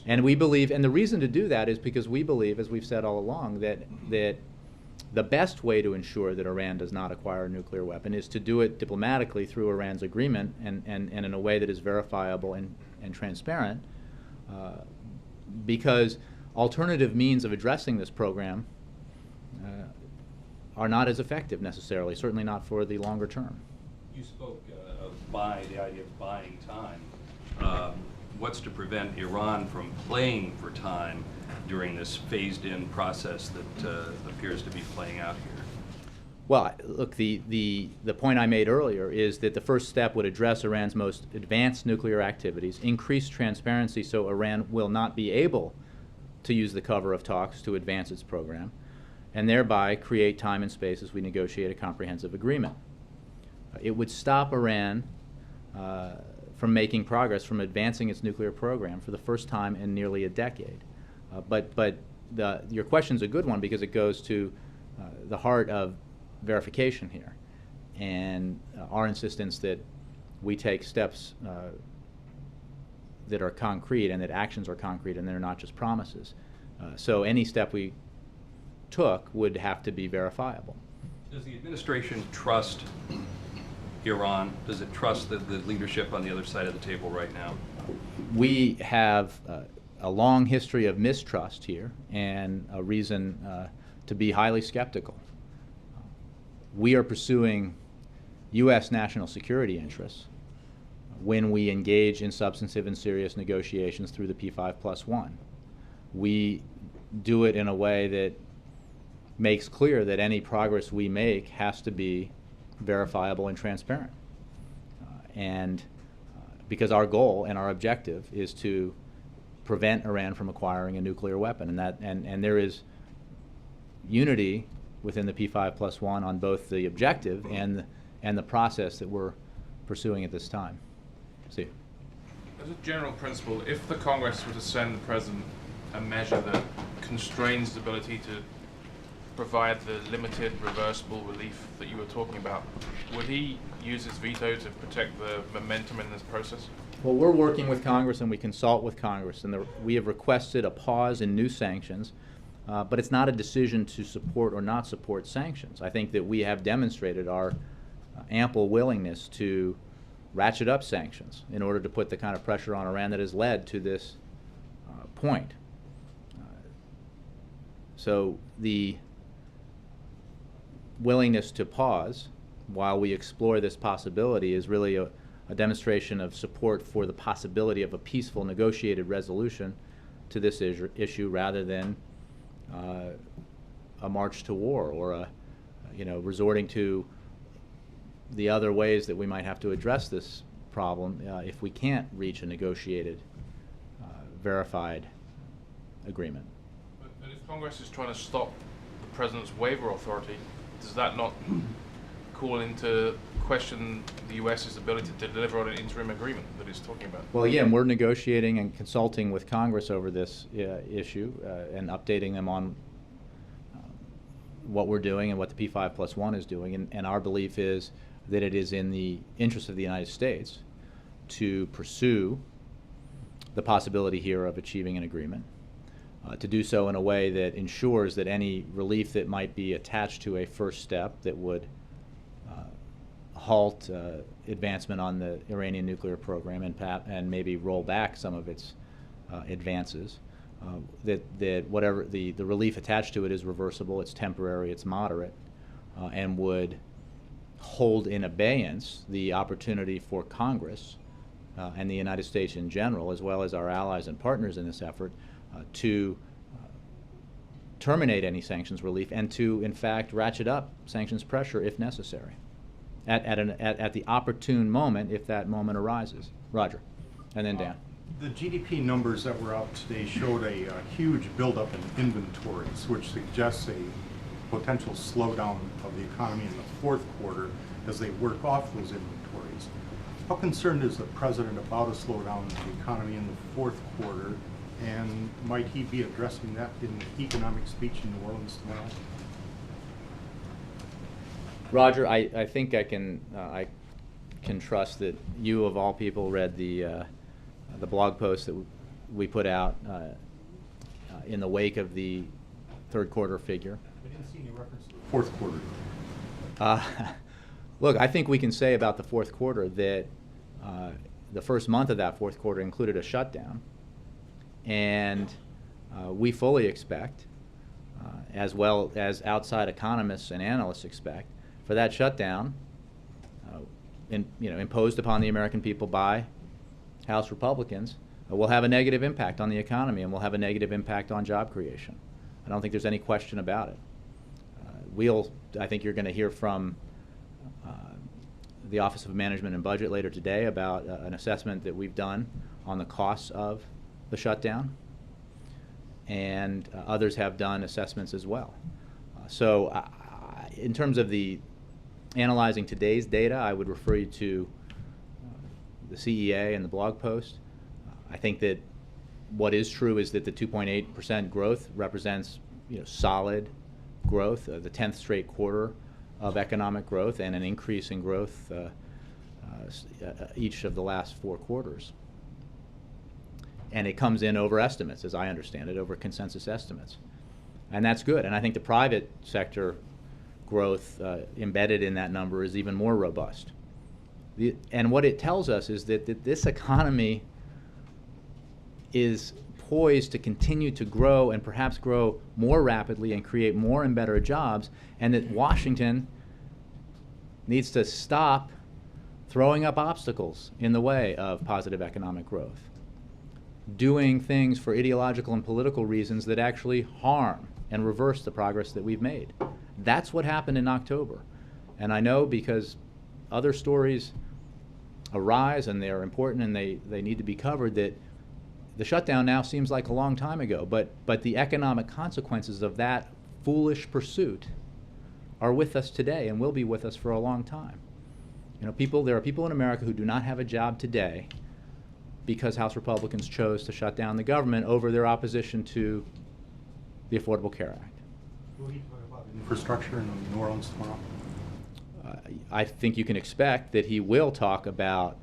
[SPEAKER 1] And we believe, and the reason to do that is because we believe, as we've said all along, that the best way to ensure that Iran does not acquire a nuclear weapon is to do it diplomatically through Iran's agreement and in a way that is verifiable and transparent, because alternative means of addressing this program are not as effective necessarily, certainly not for the longer term.
[SPEAKER 10] You spoke of the idea of buying time. What's to prevent Iran from playing for time during this phased-in process that appears to be playing out here?
[SPEAKER 1] Well, look, the point I made earlier is that the first step would address Iran's most advanced nuclear activities, increase transparency so Iran will not be able to use the cover of talks to advance its program, and thereby create time and space as we negotiate a comprehensive agreement. It would stop Iran from making progress, from advancing its nuclear program for the first time in nearly a decade. But your question's a good one because it goes to the heart of verification here, and our insistence that we take steps that are concrete and that actions are concrete and they're not just promises. So any step we took would have to be verifiable.
[SPEAKER 10] Does the administration trust Iran? Does it trust the leadership on the other side of the table right now?
[SPEAKER 1] We have a long history of mistrust here and a reason to be highly skeptical. We are pursuing U.S. national security interests when we engage in substantive and serious negotiations through the P5+1. We do it in a way that makes clear that any progress we make has to be verifiable and transparent. Because our goal and our objective is to prevent Iran from acquiring a nuclear weapon, and there is unity within the P5+1 on both the objective and the process that we're pursuing at this time. Steve.
[SPEAKER 11] As a general principle, if the Congress were to send the President a measure that constrains his ability to provide the limited reversible relief that you were talking about, would he use his veto to protect the momentum in this process?
[SPEAKER 1] Well, we're working with Congress and we consult with Congress, and we have requested a pause in new sanctions, but it's not a decision to support or not support sanctions. I think that we have demonstrated our ample willingness to ratchet up sanctions in order to put the kind of pressure on Iran that has led to this point. So the willingness to pause while we explore this possibility is really a demonstration of support for the possibility of a peaceful negotiated resolution to this issue rather than a march to war or resorting to the other ways that we might have to address this problem if we can't reach a negotiated, verified agreement.
[SPEAKER 11] But if Congress is trying to stop the President's waiver authority, does that not call into question the U.S.'s ability to deliver on an interim agreement that he's talking about?
[SPEAKER 1] Well, again, we're negotiating and consulting with Congress over this issue and updating them on what we're doing and what the P5+1 is doing. And our belief is that it is in the interest of the United States to pursue the possibility here of achieving an agreement, to do so in a way that ensures that any relief that might be attached to a first step that would halt advancement on the Iranian nuclear program and maybe roll back some of its advances, that whatever the relief attached to it is reversible, it's temporary, it's moderate, and would hold in abeyance the opportunity for Congress and the United States in general, as well as our allies and partners in this effort, to terminate any sanctions relief and to, in fact, ratchet up sanctions pressure if necessary at the opportune moment, if that moment arises. Roger. And then Dan.
[SPEAKER 12] The GDP numbers that were out today showed a huge buildup in inventories, which suggests a potential slowdown of the economy in the fourth quarter as they work off those inventories. How concerned is the President about a slowdown in the economy in the fourth quarter, and might he be addressing that in the economic speech in New Orleans tomorrow?
[SPEAKER 1] Roger, I think I can trust that you of all people read the blog post that we put out in the wake of the third quarter figure.
[SPEAKER 12] I didn't see any reference to the fourth quarter.
[SPEAKER 1] Look, I think we can say about the fourth quarter that the first month of that fourth quarter included a shutdown, and we fully expect, as well as outside economists and analysts expect, for that shutdown, imposed upon the American people by House Republicans, will have a negative impact on the economy and will have a negative impact on job creation. I don't think there's any question about it. I think you're going to hear from the Office of Management and Budget later today about an assessment that we've done on the costs of the shutdown, and others have done assessments as well. So in terms of the analyzing today's data, I would refer you to the CEA and the blog post. I think that what is true is that the 2.8% growth represents solid growth, the 10th straight quarter of economic growth, and an increase in growth each of the last 4 quarters. And it comes in over estimates, as I understand it, over consensus estimates. And that's good. And I think the private sector growth embedded in that number is even more robust. And what it tells us is that this economy is poised to continue to grow and perhaps grow more rapidly and create more and better jobs, and that Washington needs to stop throwing up obstacles in the way of positive economic growth, doing things for ideological and political reasons that actually harm and reverse the progress that we've made. That's what happened in October. And I know because other stories arise and they're important and they need to be covered, that the shutdown now seems like a long time ago, but the economic consequences of that foolish pursuit are with us today and will be with us for a long time. There are people in America who do not have a job today because House Republicans chose to shut down the government over their opposition to the Affordable Care Act.
[SPEAKER 12] Will he talk about infrastructure in New Orleans tomorrow?
[SPEAKER 1] I think you can expect that he will talk about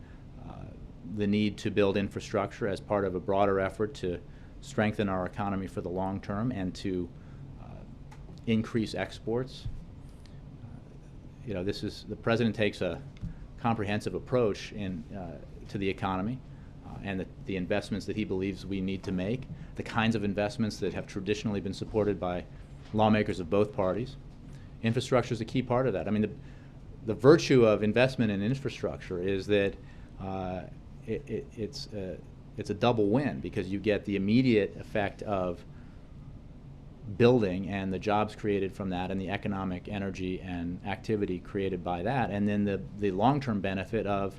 [SPEAKER 1] the need to build infrastructure as part of a broader effort to strengthen our economy for the long term and to increase exports. The president takes a comprehensive approach to the economy and the investments that he believes we need to make, the kinds of investments that have traditionally been supported by lawmakers of both parties. Infrastructure is a key part of that. I mean, the virtue of investment in infrastructure is that it's a double win, because you get the immediate effect of building and the jobs created from that and the economic energy and activity created by that, and then the long-term benefit of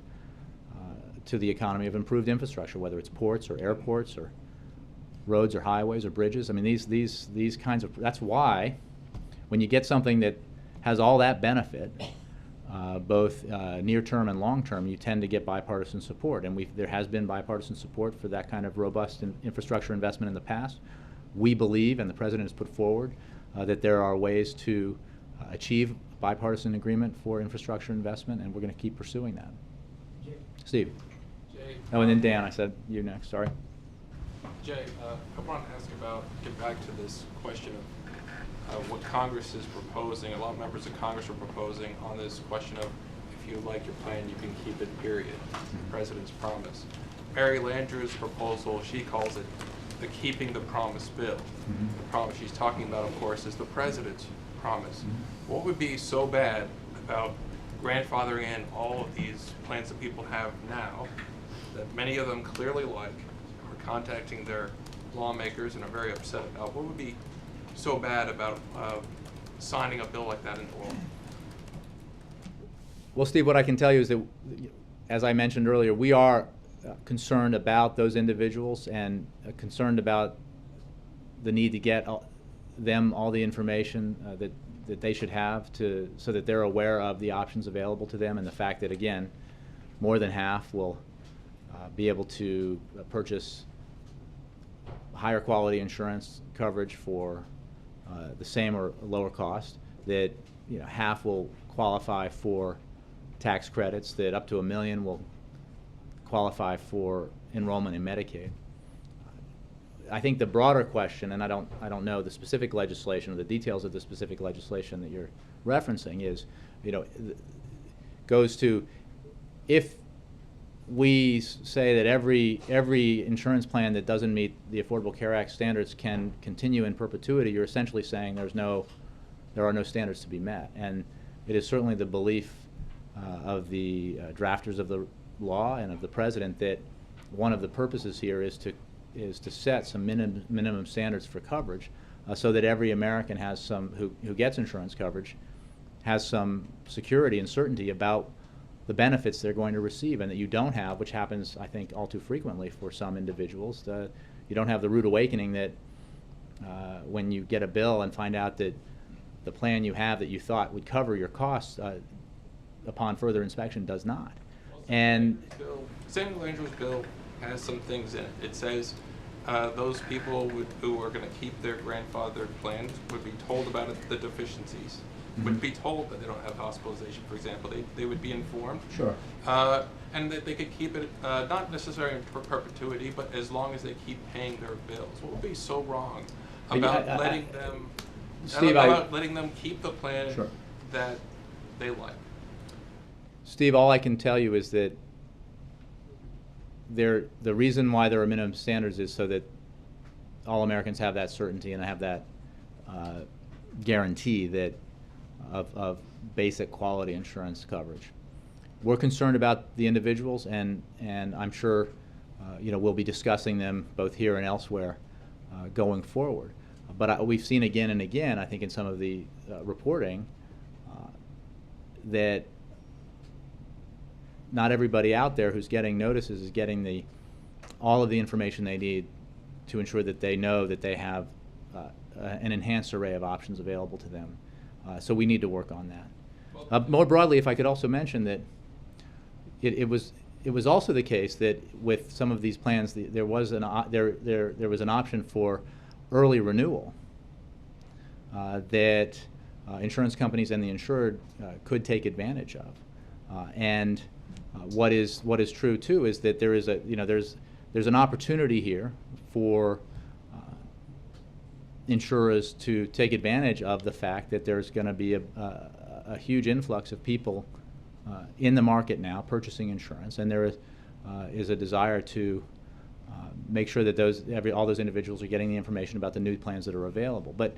[SPEAKER 1] to the economy of improved infrastructure, whether it's ports or airports or roads or highways or bridges. I mean, these kinds of, that's why when you get something that has all that benefit, both near-term and long-term, you tend to get bipartisan support. And there has been bipartisan support for that kind of robust infrastructure investment in the past. We believe, and the President has put forward, that there are ways to achieve bipartisan agreement for infrastructure investment, and we're going to keep pursuing that.
[SPEAKER 11] Jay.
[SPEAKER 1] Steve.
[SPEAKER 11] Jay.
[SPEAKER 1] Oh, and then Dan, I said you next, sorry.
[SPEAKER 11] Jay, I want to ask get back to this question of what Congress is proposing. A lot of members of Congress are proposing on this question of if you like your plan, you can keep it, period. The President's promise. Mary Landrieu's proposal, she calls it the Keeping the Promise bill. The promise she's talking about, of course, is the President's promise. What would be so bad about grandfathering in all of these plans that people have now that many of them clearly like, are contacting their lawmakers and are very upset about? What would be so bad about signing a bill like that into law?
[SPEAKER 1] Well, Steve, what I can tell you is that, as I mentioned earlier, we are concerned about those individuals and concerned about the need to get them all the information that they should have so that they're aware of the options available to them, and the fact that, again, more than half will be able to purchase higher quality insurance coverage for the same or lower cost, that half will qualify for tax credits, that up to $1 million will qualify for enrollment in Medicaid. I think the broader question, and I don't know the specific legislation or the details of the specific legislation that you're referencing, is, goes to, if we say that every insurance plan that doesn't meet the Affordable Care Act standards can continue in perpetuity, you're essentially saying there are no standards to be met. And it is certainly the belief of the drafters of the law and of the President that one of the purposes here is to set some minimum standards for coverage, so that every American has who gets insurance coverage has some security and certainty about the benefits they're going to receive, and that you don't have, which happens, I think, all too frequently for some individuals, you don't have the rude awakening that when you get a bill and find out that the plan you have that you thought would cover your costs upon further inspection does not. And
[SPEAKER 11] Senator Landrieu's bill has some things in it. It says those people who are going to keep their grandfathered plans would be told about the deficiencies, would be told that they don't have hospitalization, for example. They would be informed.
[SPEAKER 1] Sure.
[SPEAKER 11] And that they could keep it, not necessarily in perpetuity, but as long as they keep paying their bills. What would be so wrong about letting them,
[SPEAKER 1] Steve,
[SPEAKER 11] letting them keep the plan
[SPEAKER 1] Sure.
[SPEAKER 11] that they like?
[SPEAKER 1] Steve, all I can tell you is that the reason why there are minimum standards is so that all Americans have that certainty and have that guarantee that of basic quality insurance coverage. We're concerned about the individuals, and I'm sure we'll be discussing them both here and elsewhere going forward. But we've seen again and again, I think in some of the reporting, that not everybody out there who's getting notices is getting all of the information they need to ensure that they know that they have an enhanced array of options available to them. So we need to work on that. More broadly, if I could also mention that it was it was also the case that with some of these plans, there was an option for early renewal that insurance companies and the insured could take advantage of. What is true too is that there is there's an opportunity here for insurers to take advantage of the fact that there's going to be a huge influx of people in the market now purchasing insurance, and there is a desire to make sure that all those individuals are getting the information about the new plans that are available. But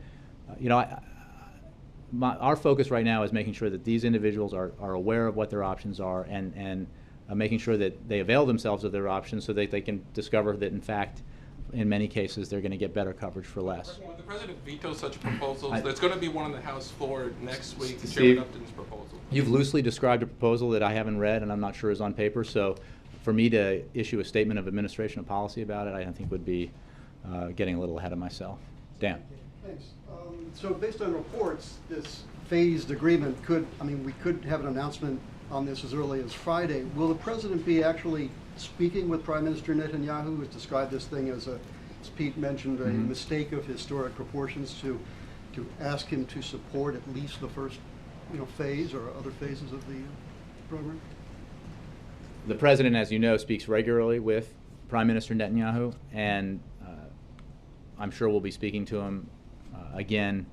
[SPEAKER 1] our focus right now is making sure that these individuals are aware of what their options are, and making sure that they avail themselves of their options so that they can discover that in fact in many cases they're going to get better coverage for less.
[SPEAKER 11] Would the President veto such proposals? There's going to be one on the House floor next week,
[SPEAKER 1] Steve,
[SPEAKER 11] Chairman Upton's proposal.
[SPEAKER 1] You've loosely described a proposal that I haven't read and I'm not sure is on paper, so for me to issue a statement of administration of policy about it, I think would be getting a little ahead of myself. Dan.
[SPEAKER 13] Thanks. So based on reports, this phased agreement we could have an announcement on this as early as Friday. Will the President be actually speaking with Prime Minister Netanyahu, who has described this thing as Pete mentioned, a mistake of historic proportions, to ask him to support at least the first phase or other phases of the program?
[SPEAKER 1] The President, as you know, speaks regularly with Prime Minister Netanyahu, and I'm sure we'll be speaking to him again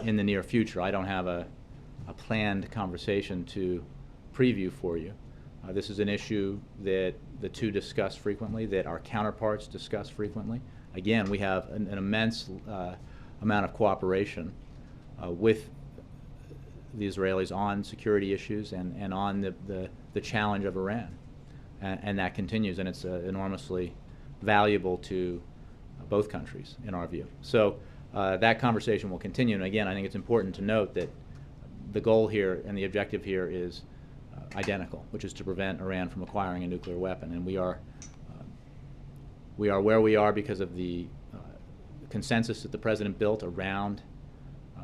[SPEAKER 1] in the near future. I don't have a planned conversation to preview for you. This is an issue that the two discuss frequently, that our counterparts discuss frequently. Again, we have an immense amount of cooperation with the Israelis on security issues and on the challenge of Iran. And that continues, and it's enormously valuable to both countries, in our view. So that conversation will continue. And again, I think it's important to note that the goal here and the objective here is identical, which is to prevent Iran from acquiring a nuclear weapon. And we are where we are because of the consensus that the President built around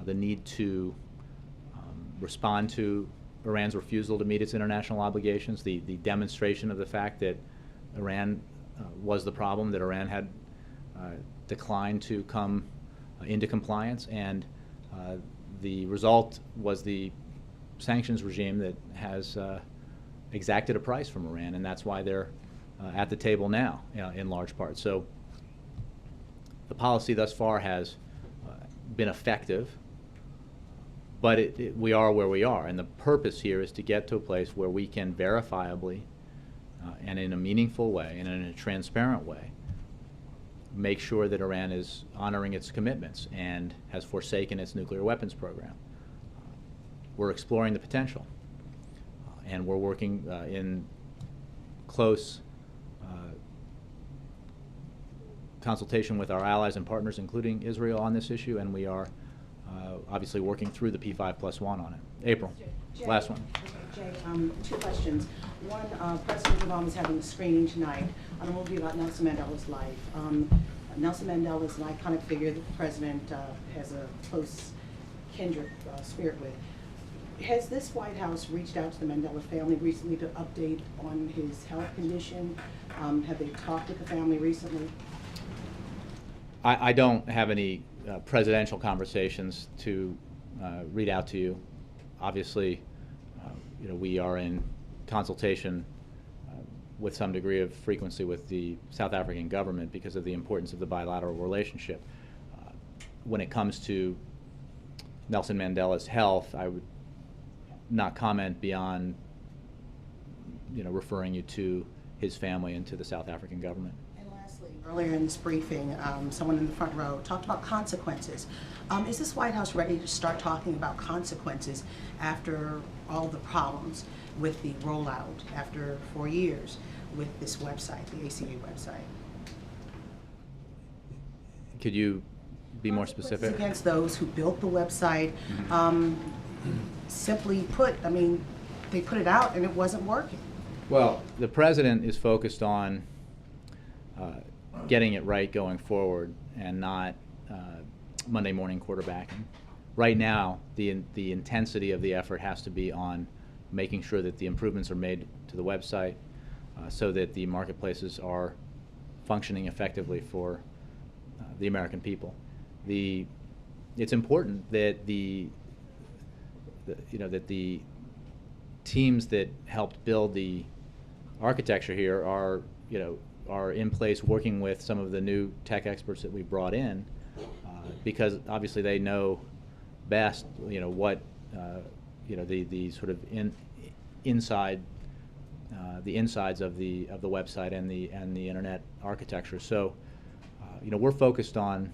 [SPEAKER 1] the need to respond to Iran's refusal to meet its international obligations, the demonstration of the fact that Iran was the problem, that Iran had declined to come into compliance, and the result was the sanctions regime that has exacted a price from Iran, and that's why they're at the table now, in large part. So the policy thus far has been effective, but we are where we are, and the purpose here is to get to a place where we can verifiably and in a meaningful way and in a transparent way make sure that Iran is honoring its commitments and has forsaken its nuclear weapons program. We're exploring the potential, and we're working in close consultation with our allies and partners, including Israel, on this issue, and we are obviously working through the P5+1 on it. April,
[SPEAKER 14] Jay,
[SPEAKER 1] last one.
[SPEAKER 14] Jay, two questions. One, President Obama is having a screening tonight on a movie about Nelson Mandela's life. Nelson Mandela is an iconic figure that the President has a close kindred spirit with. Has this White House reached out to the Mandela family recently to update on his health condition? Have they talked with the family recently?
[SPEAKER 1] I don't have any presidential conversations to read out to you. Obviously, we are in consultation with some degree of frequency with the South African government because of the importance of the bilateral relationship. When it comes to Nelson Mandela's health, I would not comment beyond referring you to his family and to the South African government.
[SPEAKER 14] And lastly, earlier in this briefing, someone in the front row talked about consequences. Is this White House ready to start talking about consequences after all the problems with the rollout, after 4 years with this website, the ACA website?
[SPEAKER 1] Could you be more specific?
[SPEAKER 14] Against those who built the website. Simply put, they put it out and it wasn't working.
[SPEAKER 1] Well, the President is focused on getting it right going forward and not Monday morning quarterbacking. Right now, the intensity of the effort has to be on making sure that the improvements are made to the website, so that the marketplaces are functioning effectively for the American people. It's important that the teams that helped build the architecture here are in place working with some of the new tech experts that we brought in, because obviously they know best what the sort of insides of the website and the internet architecture. So we're focused on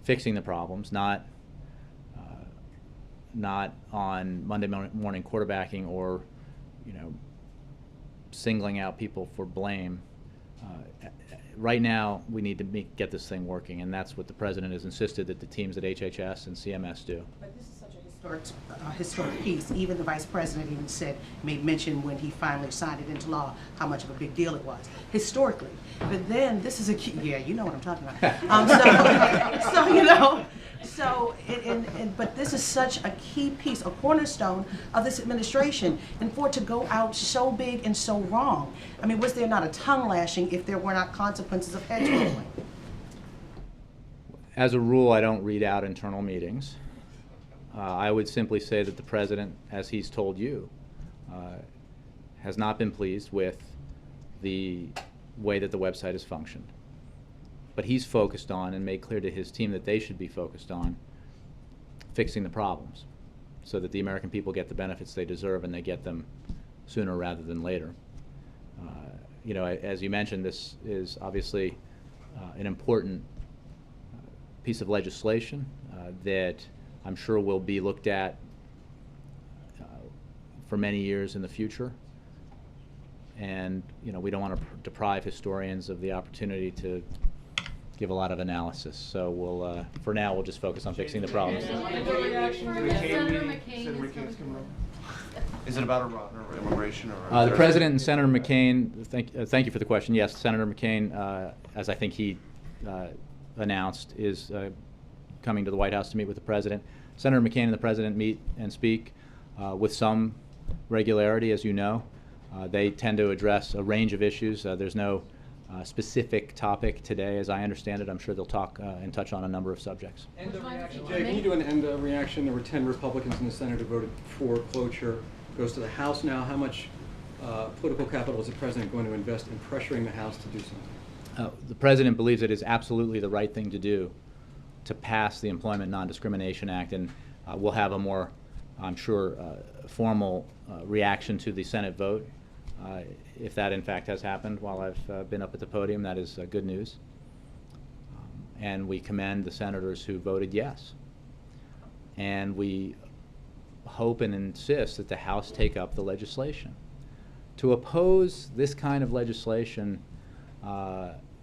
[SPEAKER 1] fixing the problems, not on Monday morning quarterbacking or singling out people for blame. Right now, we need to get this thing working, and that's what the president has insisted that the teams at HHS and CMS do.
[SPEAKER 14] But this is such a historic piece. Even the vice president even made mention when he finally signed it into law how much of a big deal it was historically. But then this is a key. Yeah, you know what I'm talking about. But this is such a key piece, a cornerstone of this administration, and for it to go out so big and so wrong. I mean, was there not a tongue lashing if there were not consequences of heads rolling?
[SPEAKER 1] As a rule, I don't read out internal meetings. I would simply say that the president, as he's told you, has not been pleased with the way that the website has functioned. But he's focused on and made clear to his team that they should be focused on fixing the problems so that the American people get the benefits they deserve and they get them sooner rather than later. As you mentioned, this is obviously an important piece of legislation that I'm sure will be looked at for many years in the future. And we don't want to deprive historians of the opportunity to give a lot of analysis. So we'll, for now, we'll just focus on fixing the problems.
[SPEAKER 6] Is it about immigration or?
[SPEAKER 1] The President and Senator McCain, thank you for the question. Yes, Senator McCain, as I think he announced, is coming to the White House to meet with the President. Senator McCain and the President meet and speak with some regularity, as you know. They tend to address a range of issues. There's no specific topic today, as I understand it. I'm sure they'll talk and touch on a number of subjects.
[SPEAKER 15] End of reaction. Jay, can you do an end of reaction? There were 10 Republicans in the Senate who voted for cloture. Goes to the House now. How much political capital is the President going to invest in pressuring the House to do something?
[SPEAKER 1] The President believes it is absolutely the right thing to do to pass the Employment Non-Discrimination Act, and we'll have a more, I'm sure, formal reaction to the Senate vote. If that in fact has happened while I've been up at the podium, that is good news. And we commend the senators who voted yes. And we hope and insist that the House take up the legislation. To oppose this kind of legislation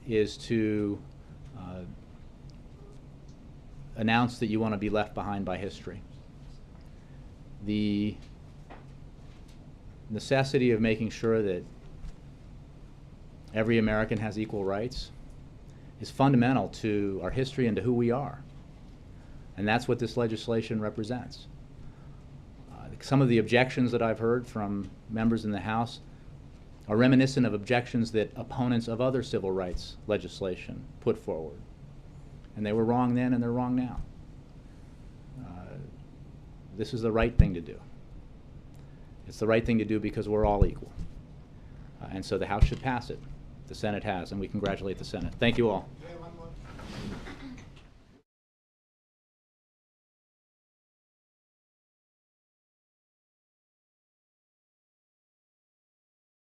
[SPEAKER 1] is to announce that you want to be left behind by history. The necessity of making sure that every American has equal rights is fundamental to our history and to who we are. And that's what this legislation represents. Some of the objections that I've heard from members in the House are reminiscent of objections that opponents of other civil rights legislation put forward. And they were wrong then and they're wrong now. This is the right thing to do. It's the right thing to do because we're all equal. And so the House should pass it. The Senate has, and we congratulate the Senate. Thank you all.